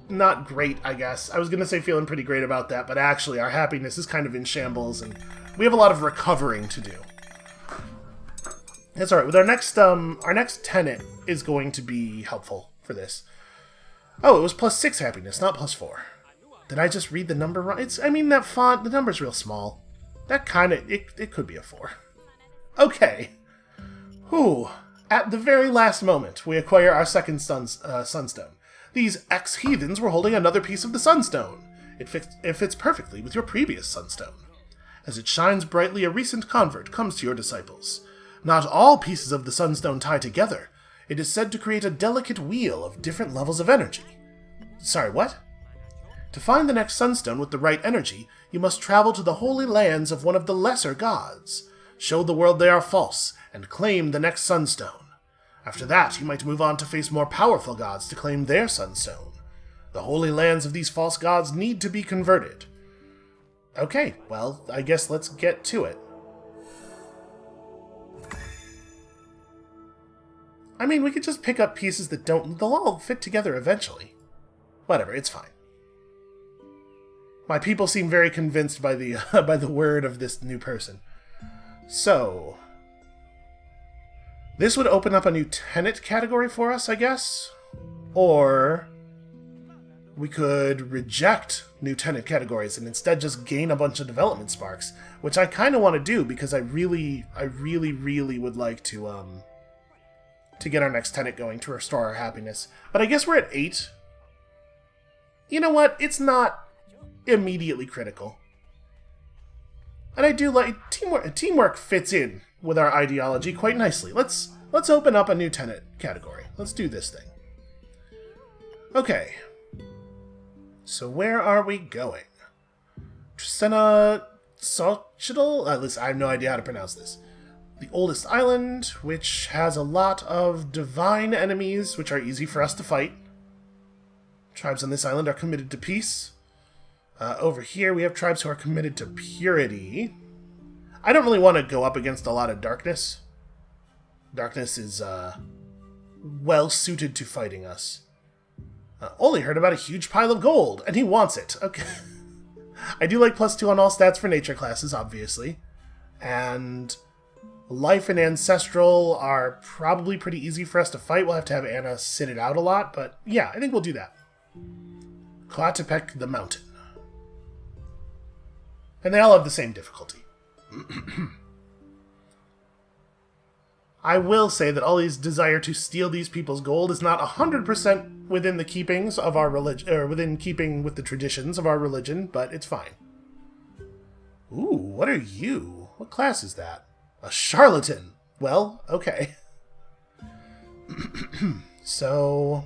not great, I guess. I was gonna say feeling pretty great about that, but actually our happiness is kind of in shambles, and we have a lot of recovering to do. That's alright. With our next tenet is going to be helpful for this. Oh, it was +6 happiness, not +4. Did I just read the number wrong? I mean, that font, the number's real small. That kind of, it could be a 4. Okay. Whew. At the very last moment, we acquire our second sunstone. These ex-heathens were holding another piece of the sunstone. It fits perfectly with your previous sunstone. As it shines brightly, a recent convert comes to your disciples. Not all pieces of the sunstone tie together. It is said to create a delicate wheel of different levels of energy. Sorry, what? To find the next sunstone with the right energy, you must travel to the holy lands of one of the lesser gods. Show the world they are false, and claim the next sunstone. After that, you might move on to face more powerful gods to claim their sunstone. The holy lands of these false gods need to be converted. Okay, well, I guess let's get to it. I mean, we could just pick up pieces that don't... They'll all fit together eventually. Whatever, it's fine. My people seem very convinced by the by the word of this new person. So... this would open up a new tenet category for us, I guess? Or... we could reject new tenet categories and instead just gain a bunch of development sparks, which I kind of want to do because I really would like to get our next tenet going to restore our happiness. But I guess we're at 8. You know what? It's not immediately critical. And I do like... Teamwork fits in with our ideology quite nicely. Let's open up a new tenant category. Let's do this thing. Okay. So where are we going? Tristana Sochidal? At least I have no idea how to pronounce this. The oldest island, which has a lot of divine enemies, which are easy for us to fight. Tribes on this island are committed to peace. Over here, we have tribes who are committed to purity. I don't really want to go up against a lot of darkness. Darkness is well-suited to fighting us. Only heard about a huge pile of gold, and he wants it. Okay. I do like +2 on all stats for nature classes, obviously. And life and ancestral are probably pretty easy for us to fight. We'll have to have Anna sit it out a lot, but yeah, I think we'll do that. Coatepec the Mountain. And they all have the same difficulty. I will say that Ollie's desire to steal these people's gold is not 100% within the keepings of our religion, or within keeping with the traditions of our religion, but it's fine. Ooh, what are you? What class is that? A charlatan. Well, okay. So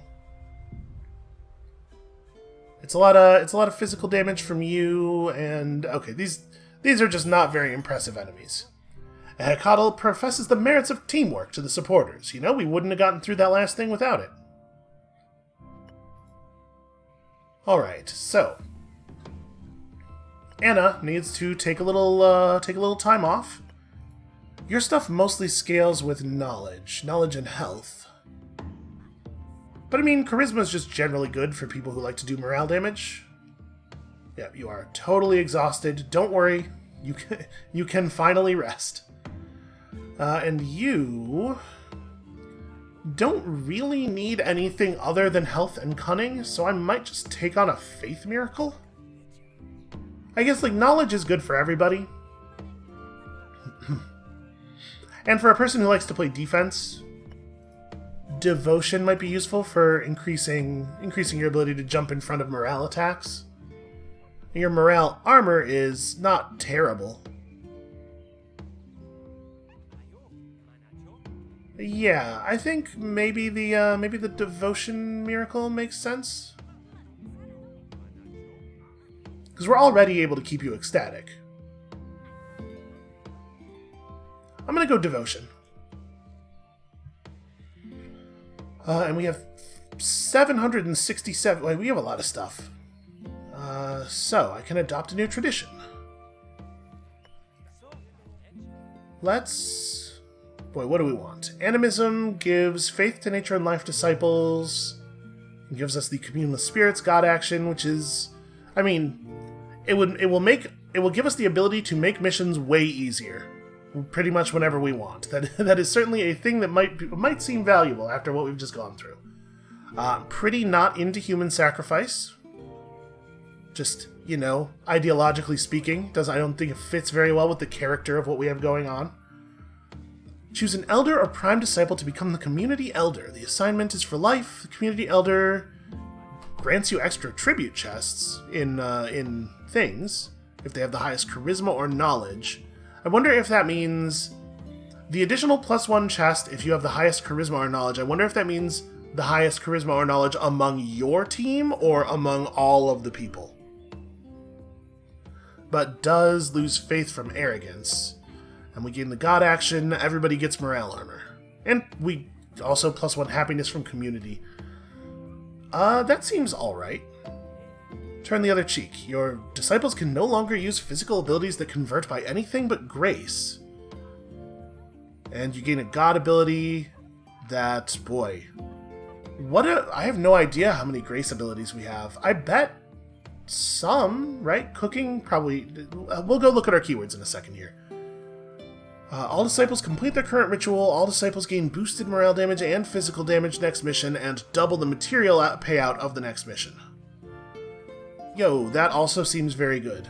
it's a lot of physical damage from you, and okay, these are just not very impressive enemies. Hecatl professes the merits of teamwork to the supporters. You know, we wouldn't have gotten through that last thing without it. Alright, so Anna needs to take a little time off. Your stuff mostly scales with knowledge and health. But I mean, charisma is just generally good for people who like to do morale damage. Yeah, you are totally exhausted. Don't worry, you can finally rest. And you don't really need anything other than health and cunning, so I might just take on a faith miracle. I guess, like, knowledge is good for everybody. And for a person who likes to play defense, devotion might be useful for increasing your ability to jump in front of morale attacks. Your morale armor is not terrible. Yeah, I think maybe the devotion miracle makes sense. Because we're already able to keep you ecstatic. I'm gonna go devotion. And we have 767... Wait, we have a lot of stuff. So, I can adopt a new tradition. Let's... Boy, what do we want? Animism gives faith to nature and life disciples. It gives us the commune with spirits god action, which is... I mean, it will give us the ability to make missions way easier. Pretty much whenever we want. That is certainly a thing that might seem valuable after what we've just gone through. Pretty not into human sacrifice. Just, you know, ideologically speaking, I don't think it fits very well with the character of what we have going on. Choose an elder or prime disciple to become the community elder. The assignment is for life. The community elder grants you extra tribute chests in things if they have the highest charisma or knowledge. I wonder if that means the additional +1 chest if you have the highest charisma or knowledge. I wonder if that means the highest charisma or knowledge among your team or among all of the people. But does lose faith from arrogance. And we gain the god action, everybody gets morale armor. And we also +1 happiness from community. That seems alright. Turn the other cheek. Your disciples can no longer use physical abilities that convert by anything but grace. And you gain a god ability that, boy... I have no idea how many grace abilities we have. I bet some, right? Cooking, probably... We'll go look at our keywords in a second here. All disciples complete their current ritual. All disciples gain boosted morale damage and physical damage next mission, and double the material payout of the next mission. Yo, that also seems very good.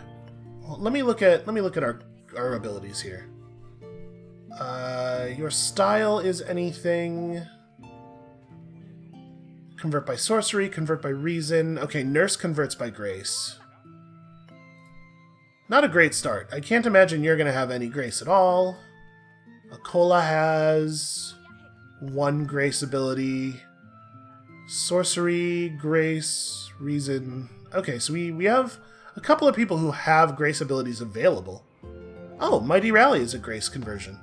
Well, let me look at our abilities here. Your style is anything. Convert by sorcery, convert by reason. Okay, nurse converts by grace. Not a great start. I can't imagine you're going to have any grace at all. Akola has 1 grace ability. Sorcery, grace, reason. Okay, so we have a couple of people who have grace abilities available. Oh, Mighty Rally is a grace conversion.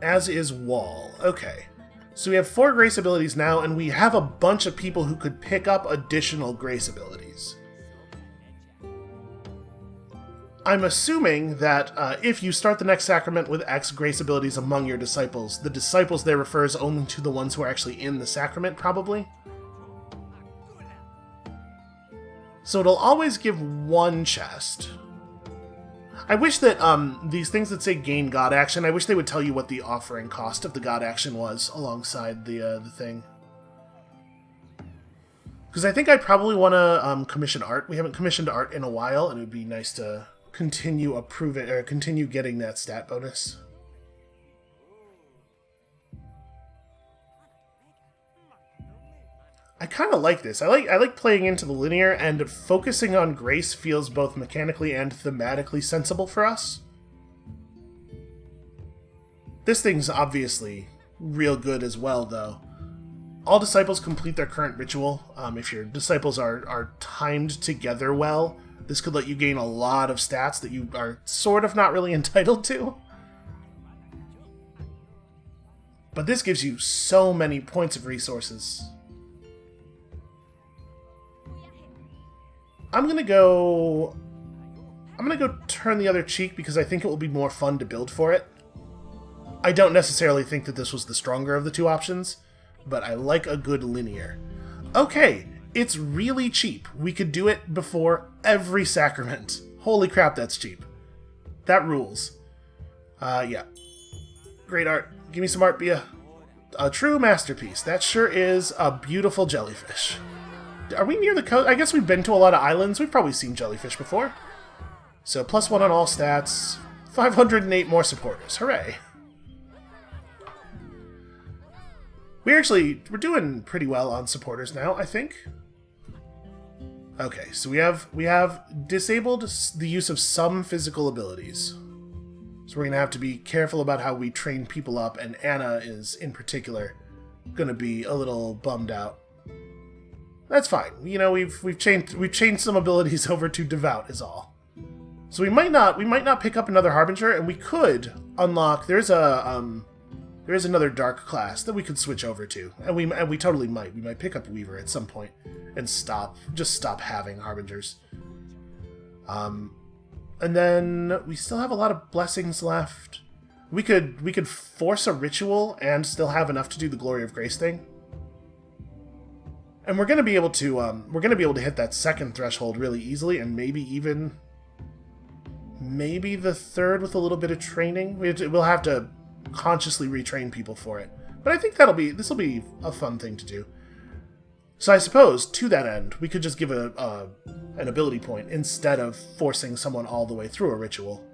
As is Wall. Okay. So we have 4 grace abilities now, and we have a bunch of people who could pick up additional grace abilities. I'm assuming that if you start the next sacrament with X grace abilities among your disciples, the disciples there refers only to the ones who are actually in the sacrament, probably. So it'll always give 1 chest. I wish that these things that say gain God action, I wish they would tell you what the offering cost of the God action was alongside the thing. Because I think I probably want to commission art. We haven't commissioned art in a while, and it would be nice to continue continue getting that stat bonus. I kind of like this. I like playing into the linear, and focusing on grace feels both mechanically and thematically sensible for us. This thing's obviously real good as well, though. All disciples complete their current ritual. If your disciples are timed together well, this could let you gain a lot of stats that you are sort of not really entitled to. But this gives you so many points of resources. I'm gonna go turn the other cheek because I think it will be more fun to build for it. I don't necessarily think that this was the stronger of the 2 options, but I like a good linear. Okay, it's really cheap. We could do it before every sacrament. Holy crap, that's cheap. That rules. Yeah. Great art. Give me some art, Bia. A true masterpiece. That sure is a beautiful jellyfish. Are we near the coast? I guess we've been to a lot of islands. We've probably seen jellyfish before. So +1 on all stats. 508 more supporters. Hooray. We're doing pretty well on supporters now, I think. Okay, so we have disabled the use of some physical abilities. So we're going to have to be careful about how we train people up, and Anna is, in particular, going to be a little bummed out. That's fine. You know, we've changed some abilities over to Devout is all. So we might not pick up another Harbinger, and we could unlock. There is another dark class that we could switch over to, and we totally might. We might pick up Weaver at some point and stop having Harbingers. And then we still have a lot of blessings left. We could force a ritual and still have enough to do the Glory of Grace thing. And we're gonna be able to hit that 2nd threshold really easily, and maybe the 3rd with a little bit of training. We'll have to consciously retrain people for it, but I think this will be a fun thing to do. So I suppose to that end, we could just give an ability point instead of forcing someone all the way through a ritual.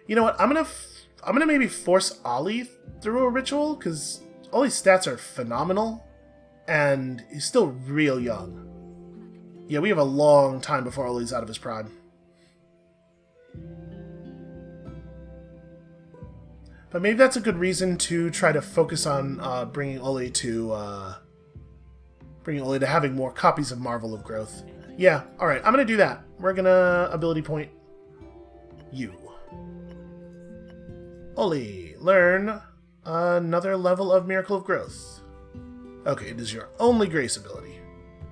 You know what? I'm gonna maybe force Ollie through a ritual, because Ollie's stats are phenomenal, and he's still real young. Yeah, we have a long time before Ollie's out of his prime. But maybe that's a good reason to try to focus on bringing Ollie to having more copies of Marvel of Growth. Yeah, alright, I'm going to do that. We're going to ability point you. Ollie, learn another level of Miracle of Growth. Okay, it is your only grace ability.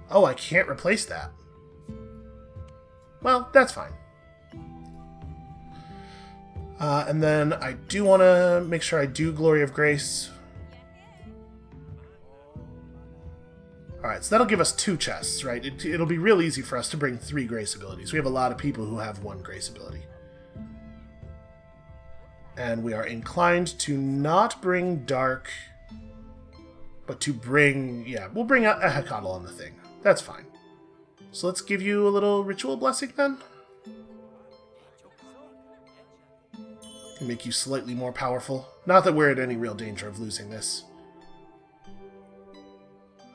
Oh, I can't replace that. Well, that's fine. And then I do want to make sure I do Glory of Grace. Alright, so that'll give us 2 chests, right? It'll be real easy for us to bring 3 grace abilities. We have a lot of people who have 1 grace ability. And we are inclined to not bring Dark, but to bring... Yeah, we'll bring a Hecatl on the thing. That's fine. So let's give you a little ritual blessing then. Can make you slightly more powerful. Not that we're in any real danger of losing this.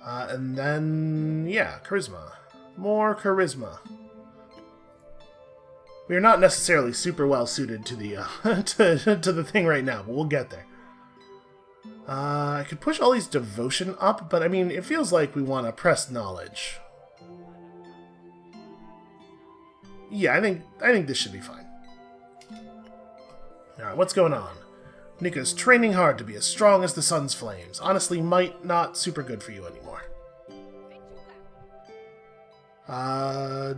And then, yeah, Charisma. More charisma. We are not necessarily super well suited to the to the thing right now, but we'll get there. I could push all these devotion up, but I mean, it feels like we want to press knowledge. Yeah, I think this should be fine. Alright, what's going on? Nika's training hard to be as strong as the sun's flames. Honestly, might not super good for you anymore.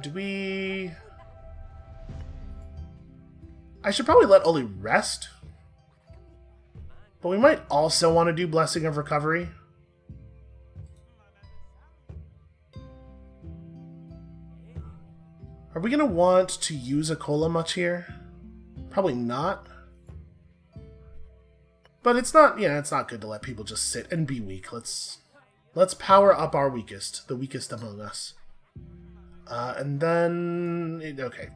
Do we... I should probably let Oli rest. But we might also want to do Blessing of Recovery. Are we going to want to use a Cola much here? Probably not. But it's not, yeah, it's not good to let people just sit and be weak. Let's power up our weakest, the weakest among us. And then, okay.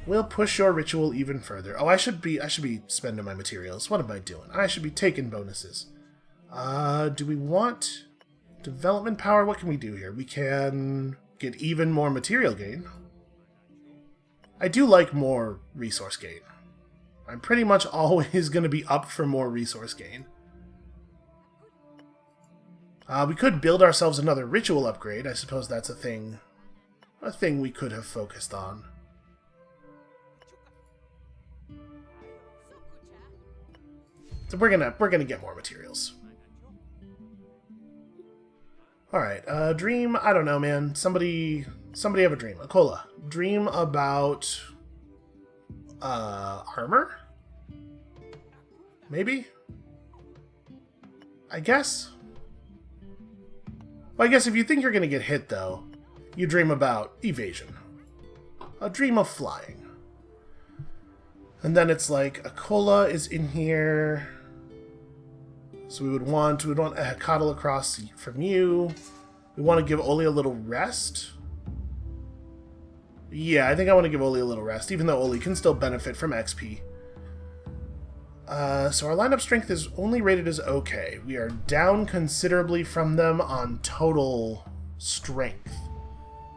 We'll push your ritual even further. Oh, I should be spending my materials. What am I doing? I should be taking bonuses. Do we want development power? What can we do here? We can get even more material gain. I do like more resource gain. I'm pretty much always going to be up for more resource gain. We could build ourselves another ritual upgrade. I suppose that's a thing we could have focused on. So we're gonna get more materials. Alright, dream, I don't know, man. Somebody have a dream. Akola, dream about armor? Maybe? I guess? Well, I guess if you think you're gonna get hit, though, you dream about evasion. A dream of flying. And then it's like, Akola is in here. So we would want a Coddle across from you. We want to give Oli a little rest. Yeah, I think I want to give Oli a little rest, even though Oli can still benefit from XP. So our lineup strength is only rated as okay. We are down considerably from them on total strength.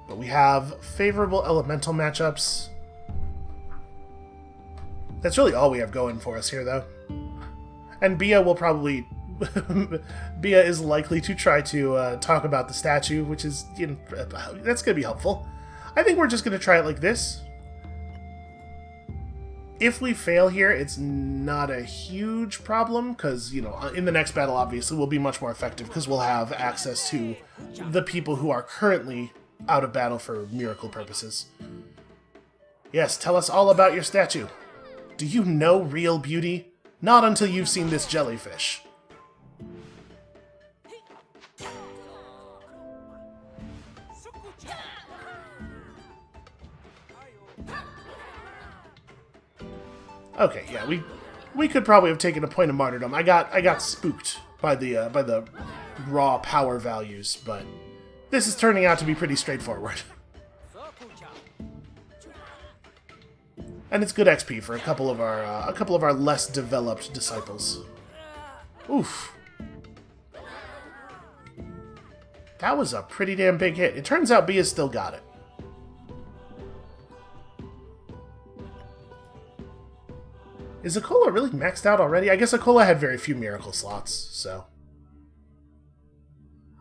But we have favorable elemental matchups. That's really all we have going for us here, though. And Bia will probably... Bia is likely to try to talk about the statue, which is, you know, that's going to be helpful. I think we're just going to try it like this. If we fail here, it's not a huge problem, because, you know, in the next battle, obviously, we'll be much more effective, because we'll have access to the people who are currently out of battle for miracle purposes. Yes, tell us all about your statue. Do you know real beauty? Not until you've seen this jellyfish. Okay, yeah, we could probably have taken a point of martyrdom. I got spooked by the raw power values, but this is turning out to be pretty straightforward. And it's good XP for a couple of our less developed disciples. Oof. That was a pretty damn big hit. It turns out Bia's still got it. Is Akola really maxed out already? I guess Akola had very few miracle slots, so...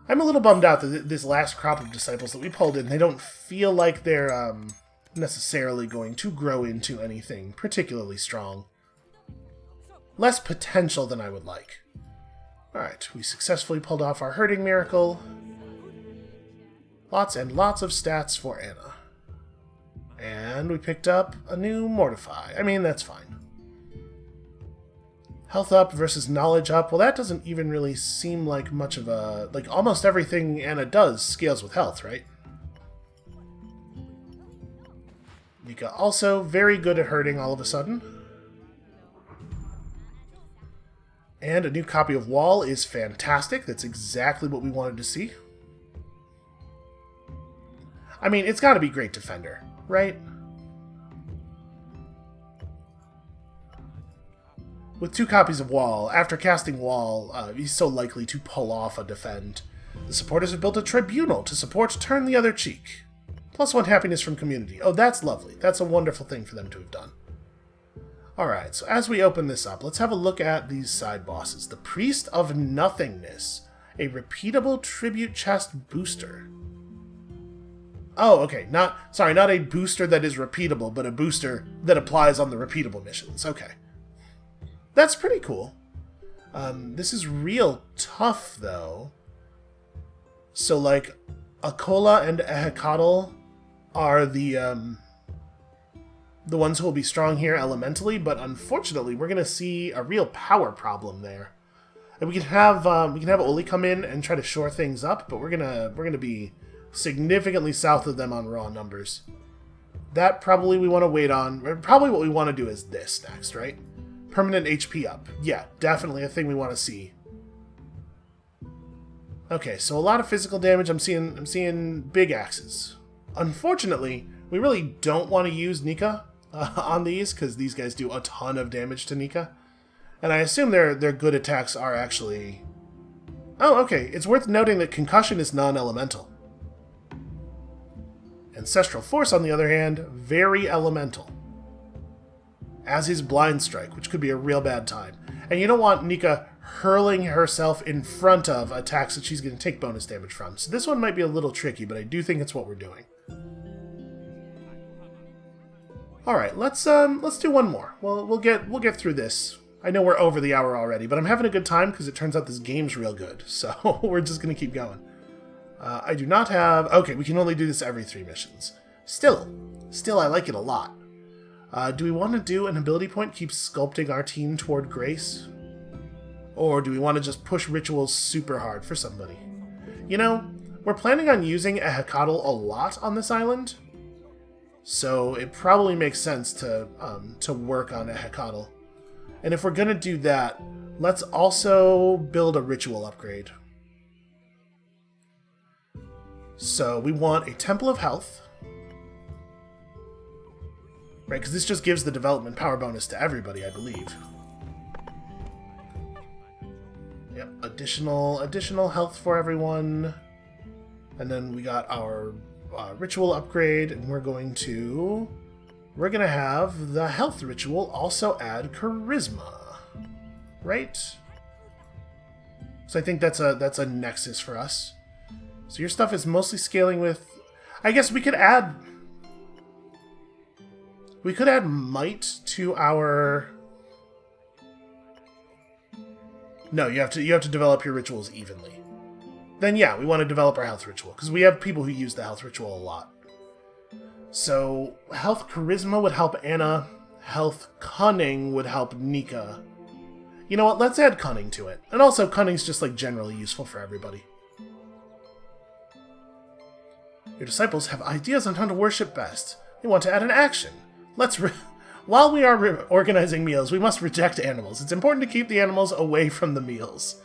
I'm a little bummed out that this last crop of disciples that we pulled in, they don't feel like they're, necessarily going to grow into anything particularly strong. Less potential than I would like. Alright, we successfully pulled off our hurting miracle. Lots and lots of stats for Anna. And we picked up a new Mortify. I mean, that's fine. Health up versus knowledge up. Well, that doesn't even really seem like much of a... Like, almost everything Anna does scales with health, right? Nika also very good at hurting all of a sudden. And a new copy of Wall is fantastic. That's exactly what we wanted to see. I mean, it's got to be Great Defender, right? With 2 copies of Wall, after casting Wall, he's so likely to pull off a defend. The supporters have built a tribunal to support Turn the Other Cheek. +1 happiness from community. Oh, that's lovely. That's a wonderful thing for them to have done. Alright, so as we open this up, let's have a look at these side bosses. The Priest of Nothingness. A repeatable tribute chest booster. Oh, okay. Not a booster that is repeatable, but a booster that applies on the repeatable missions. Okay. That's pretty cool. This is real tough, though. So, like, Akola and Ehekatl are the ones who will be strong here elementally, but unfortunately, we're going to see a real power problem there. And we can have Oli come in and try to shore things up, but we're gonna be significantly south of them on raw numbers. That probably we want to wait on. Probably what we want to do is this next, right? Permanent HP up. Yeah, definitely a thing we want to see. Okay, so a lot of physical damage. I'm seeing big axes. Unfortunately, we really don't want to use Nika on these because these guys do a ton of damage to Nika. And I assume their good attacks are actually... Oh, okay. It's worth noting that Concussion is non-elemental. Ancestral Force, on the other hand, very elemental. As is Blind Strike, which could be a real bad time. And you don't want Nika hurling herself in front of attacks that she's going to take bonus damage from. So this one might be a little tricky, but I do think it's what we're doing. Alright, let's do one more. We'll get through this. I know we're over the hour already, but I'm having a good time because it turns out this game's real good. So we're just going to keep going. I do not have... Okay, we can only do this every 3 missions. Still, I like it a lot. Do we want to do an ability point, keep sculpting our team toward grace? Or do we want to just push rituals super hard for somebody? You know, we're planning on using Ehekatl a lot on this island. So it probably makes sense to work on Ehekatl. And if we're going to do that, let's also build a ritual upgrade. So we want a Temple of Health. Right, because this just gives the development power bonus to everybody, I believe. Yep, additional health for everyone. And then we got our ritual upgrade, and we're going to have the health ritual also add charisma, right? So I think that's a nexus for us. So your stuff is mostly scaling with... I guess we could add might to our... No, you have to develop your rituals evenly. Then yeah, we want to develop our health ritual, because we have people who use the health ritual a lot. So, health charisma would help Anna, health cunning would help Nika. You know what, let's add cunning to it. And also, cunning's just like generally useful for everybody. Your disciples have ideas on how to worship best. They want to add an action. While we are organizing meals, we must reject animals. It's important to keep the animals away from the meals.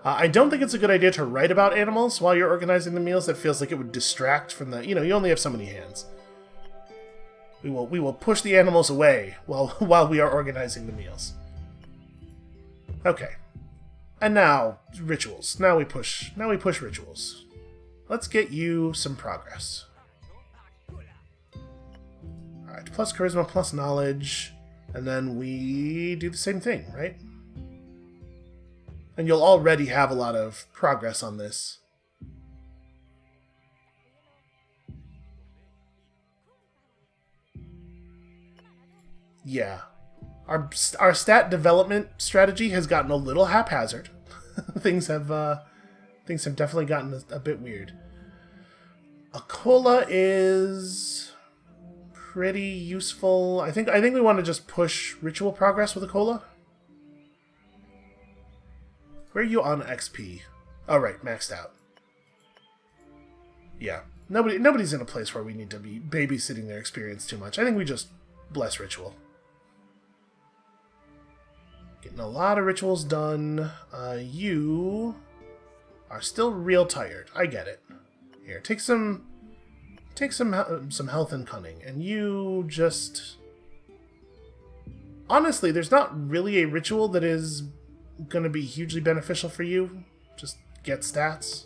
I don't think it's a good idea to write about animals while you're organizing the meals. That feels like it would distract from the... You know, you only have so many hands. We will push the animals away while we are organizing the meals. Okay. And now, rituals. Now we push rituals. Let's get you some progress. Alright, plus charisma, plus knowledge. And then we do the same thing, right? And you'll already have a lot of progress on this. Yeah. Our stat development strategy has gotten a little haphazard. Things have definitely gotten a bit weird. Akola is pretty useful. I think we want to just push ritual progress with Akola. Where are you on XP? Oh, right, maxed out. Yeah. Nobody's in a place where we need to be babysitting their experience too much. I think we just bless ritual. Getting a lot of rituals done. You are still real tired. I get it. Here, take some health and cunning, and you just... Honestly, there's not really a ritual that is going to be hugely beneficial for you. Just get stats.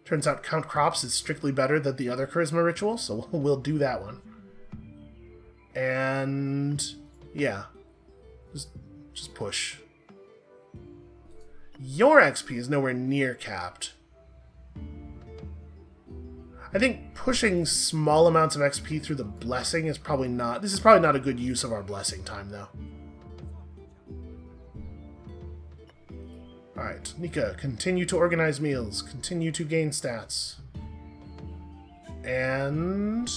Turns out Count Crops is strictly better than the other charisma ritual, so we'll do that one. And yeah, just push. Your XP is nowhere near capped. I think pushing small amounts of XP through the blessing is probably not... This is probably not a good use of our blessing time, though. Alright, Nika, continue to organize meals. Continue to gain stats. And...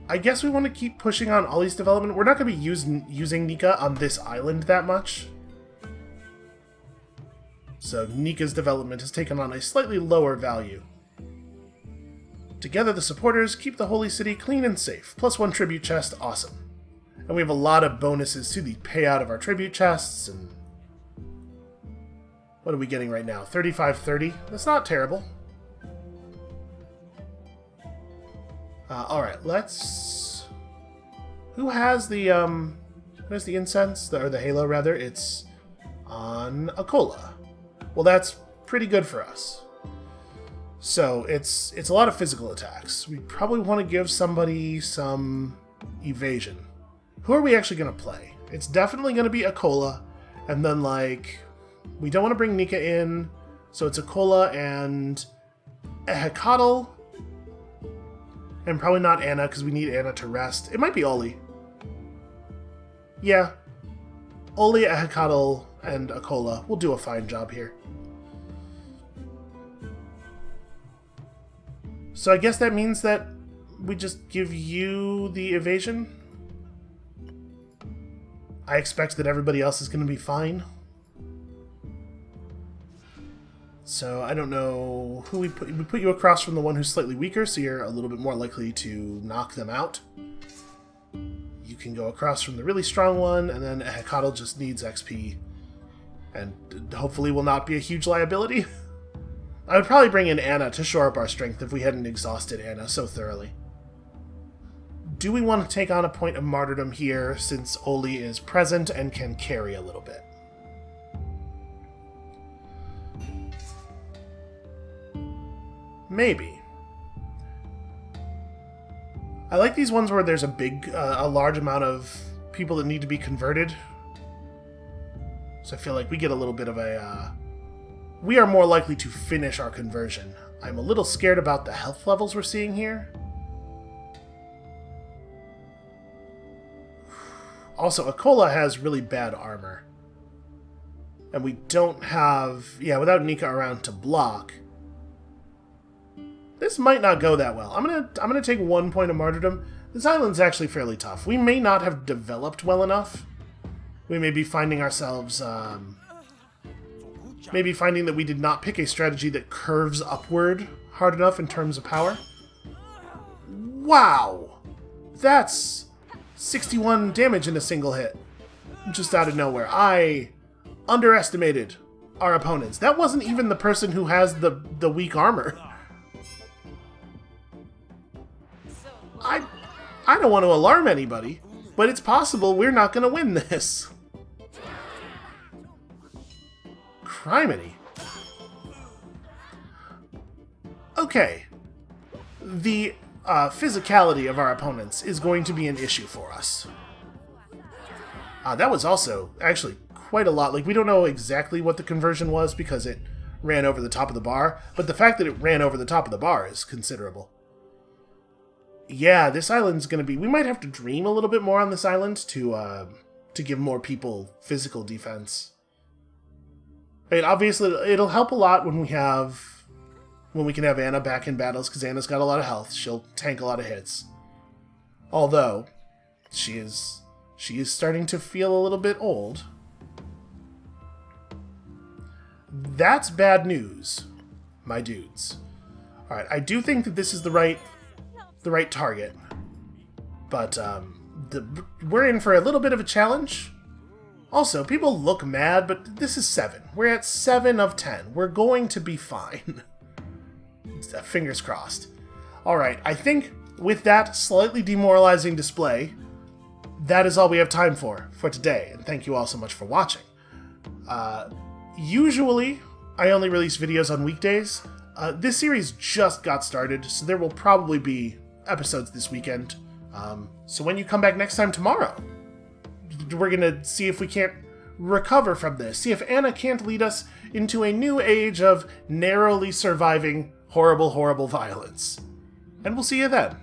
I guess we want to keep pushing on Ollie's development. We're not going to be using Nika on this island that much. So Nika's development has taken on a slightly lower value. Together the supporters keep the Holy City clean and safe. +1 tribute chest, awesome. And we have a lot of bonuses to the payout of our tribute chests. And what are we getting right now? 3530? That's not terrible. Alright, let's... Who has the, where's the incense? Or the halo, rather? It's on Akola. Well, that's pretty good for us. So, it's a lot of physical attacks. We probably want to give somebody some evasion. Who are we actually going to play? It's definitely going to be Akola, and then, like, we don't want to bring Nika in, so it's Akola and Ehekatl, and probably not Anna, because we need Anna to rest. It might be Ollie. Yeah. Ollie, Ehekatl, and Akola will do a fine job here. So I guess that means that we just give you the evasion? I expect that everybody else is going to be fine. So I don't know who we put. We put you across from the one who's slightly weaker, so you're a little bit more likely to knock them out. You can go across from the really strong one, and then Ehekatl just needs XP. And hopefully will not be a huge liability. I would probably bring in Anna to shore up our strength if we hadn't exhausted Anna so thoroughly. Do we want to take on a point of martyrdom here, since Oli is present and can carry a little bit? Maybe. I like these ones where there's a large amount of people that need to be converted. So I feel like we get a little bit of a... we are more likely to finish our conversion. I'm a little scared about the health levels we're seeing here. Also, Akola has really bad armor. And we don't have... Yeah, without Nika around to block... This might not go that well. I'm gonna take 1 point of martyrdom. This island's actually fairly tough. We may not have developed well enough. We may be finding ourselves... maybe finding that we did not pick a strategy that curves upward hard enough in terms of power. Wow! That's 61 damage in a single hit. Just out of nowhere. I underestimated our opponents. That wasn't even the person who has the weak armor. I don't want to alarm anybody, but it's possible we're not going to win this. Criminy. Okay. The physicality of our opponents is going to be an issue for us. That was also actually quite a lot. Like, we don't know exactly what the conversion was because it ran over the top of the bar, but the fact that it ran over the top of the bar is considerable. Yeah, this island's going to be... We might have to dream a little bit more on this island to give more people physical defense. I mean, obviously, it'll help a lot when we can have Anna back in battles, because Anna's got a lot of health. She'll tank a lot of hits. Although, she is starting to feel a little bit old. That's bad news, my dudes. Alright, I do think that this is the right target. But, we're in for a little bit of a challenge. Also, people look mad, but this is 7. We're at 7 of 10. We're going to be fine. Fingers crossed. Alright, I think with that slightly demoralizing display, that is all we have time for today, and thank you all so much for watching. Usually, I only release videos on weekdays. This series just got started, so there will probably be episodes this weekend. So when you come back next time tomorrow, we're gonna see if we can't recover from this. See if Anna can't lead us into a new age of narrowly surviving horrible, horrible violence. And we'll see you then.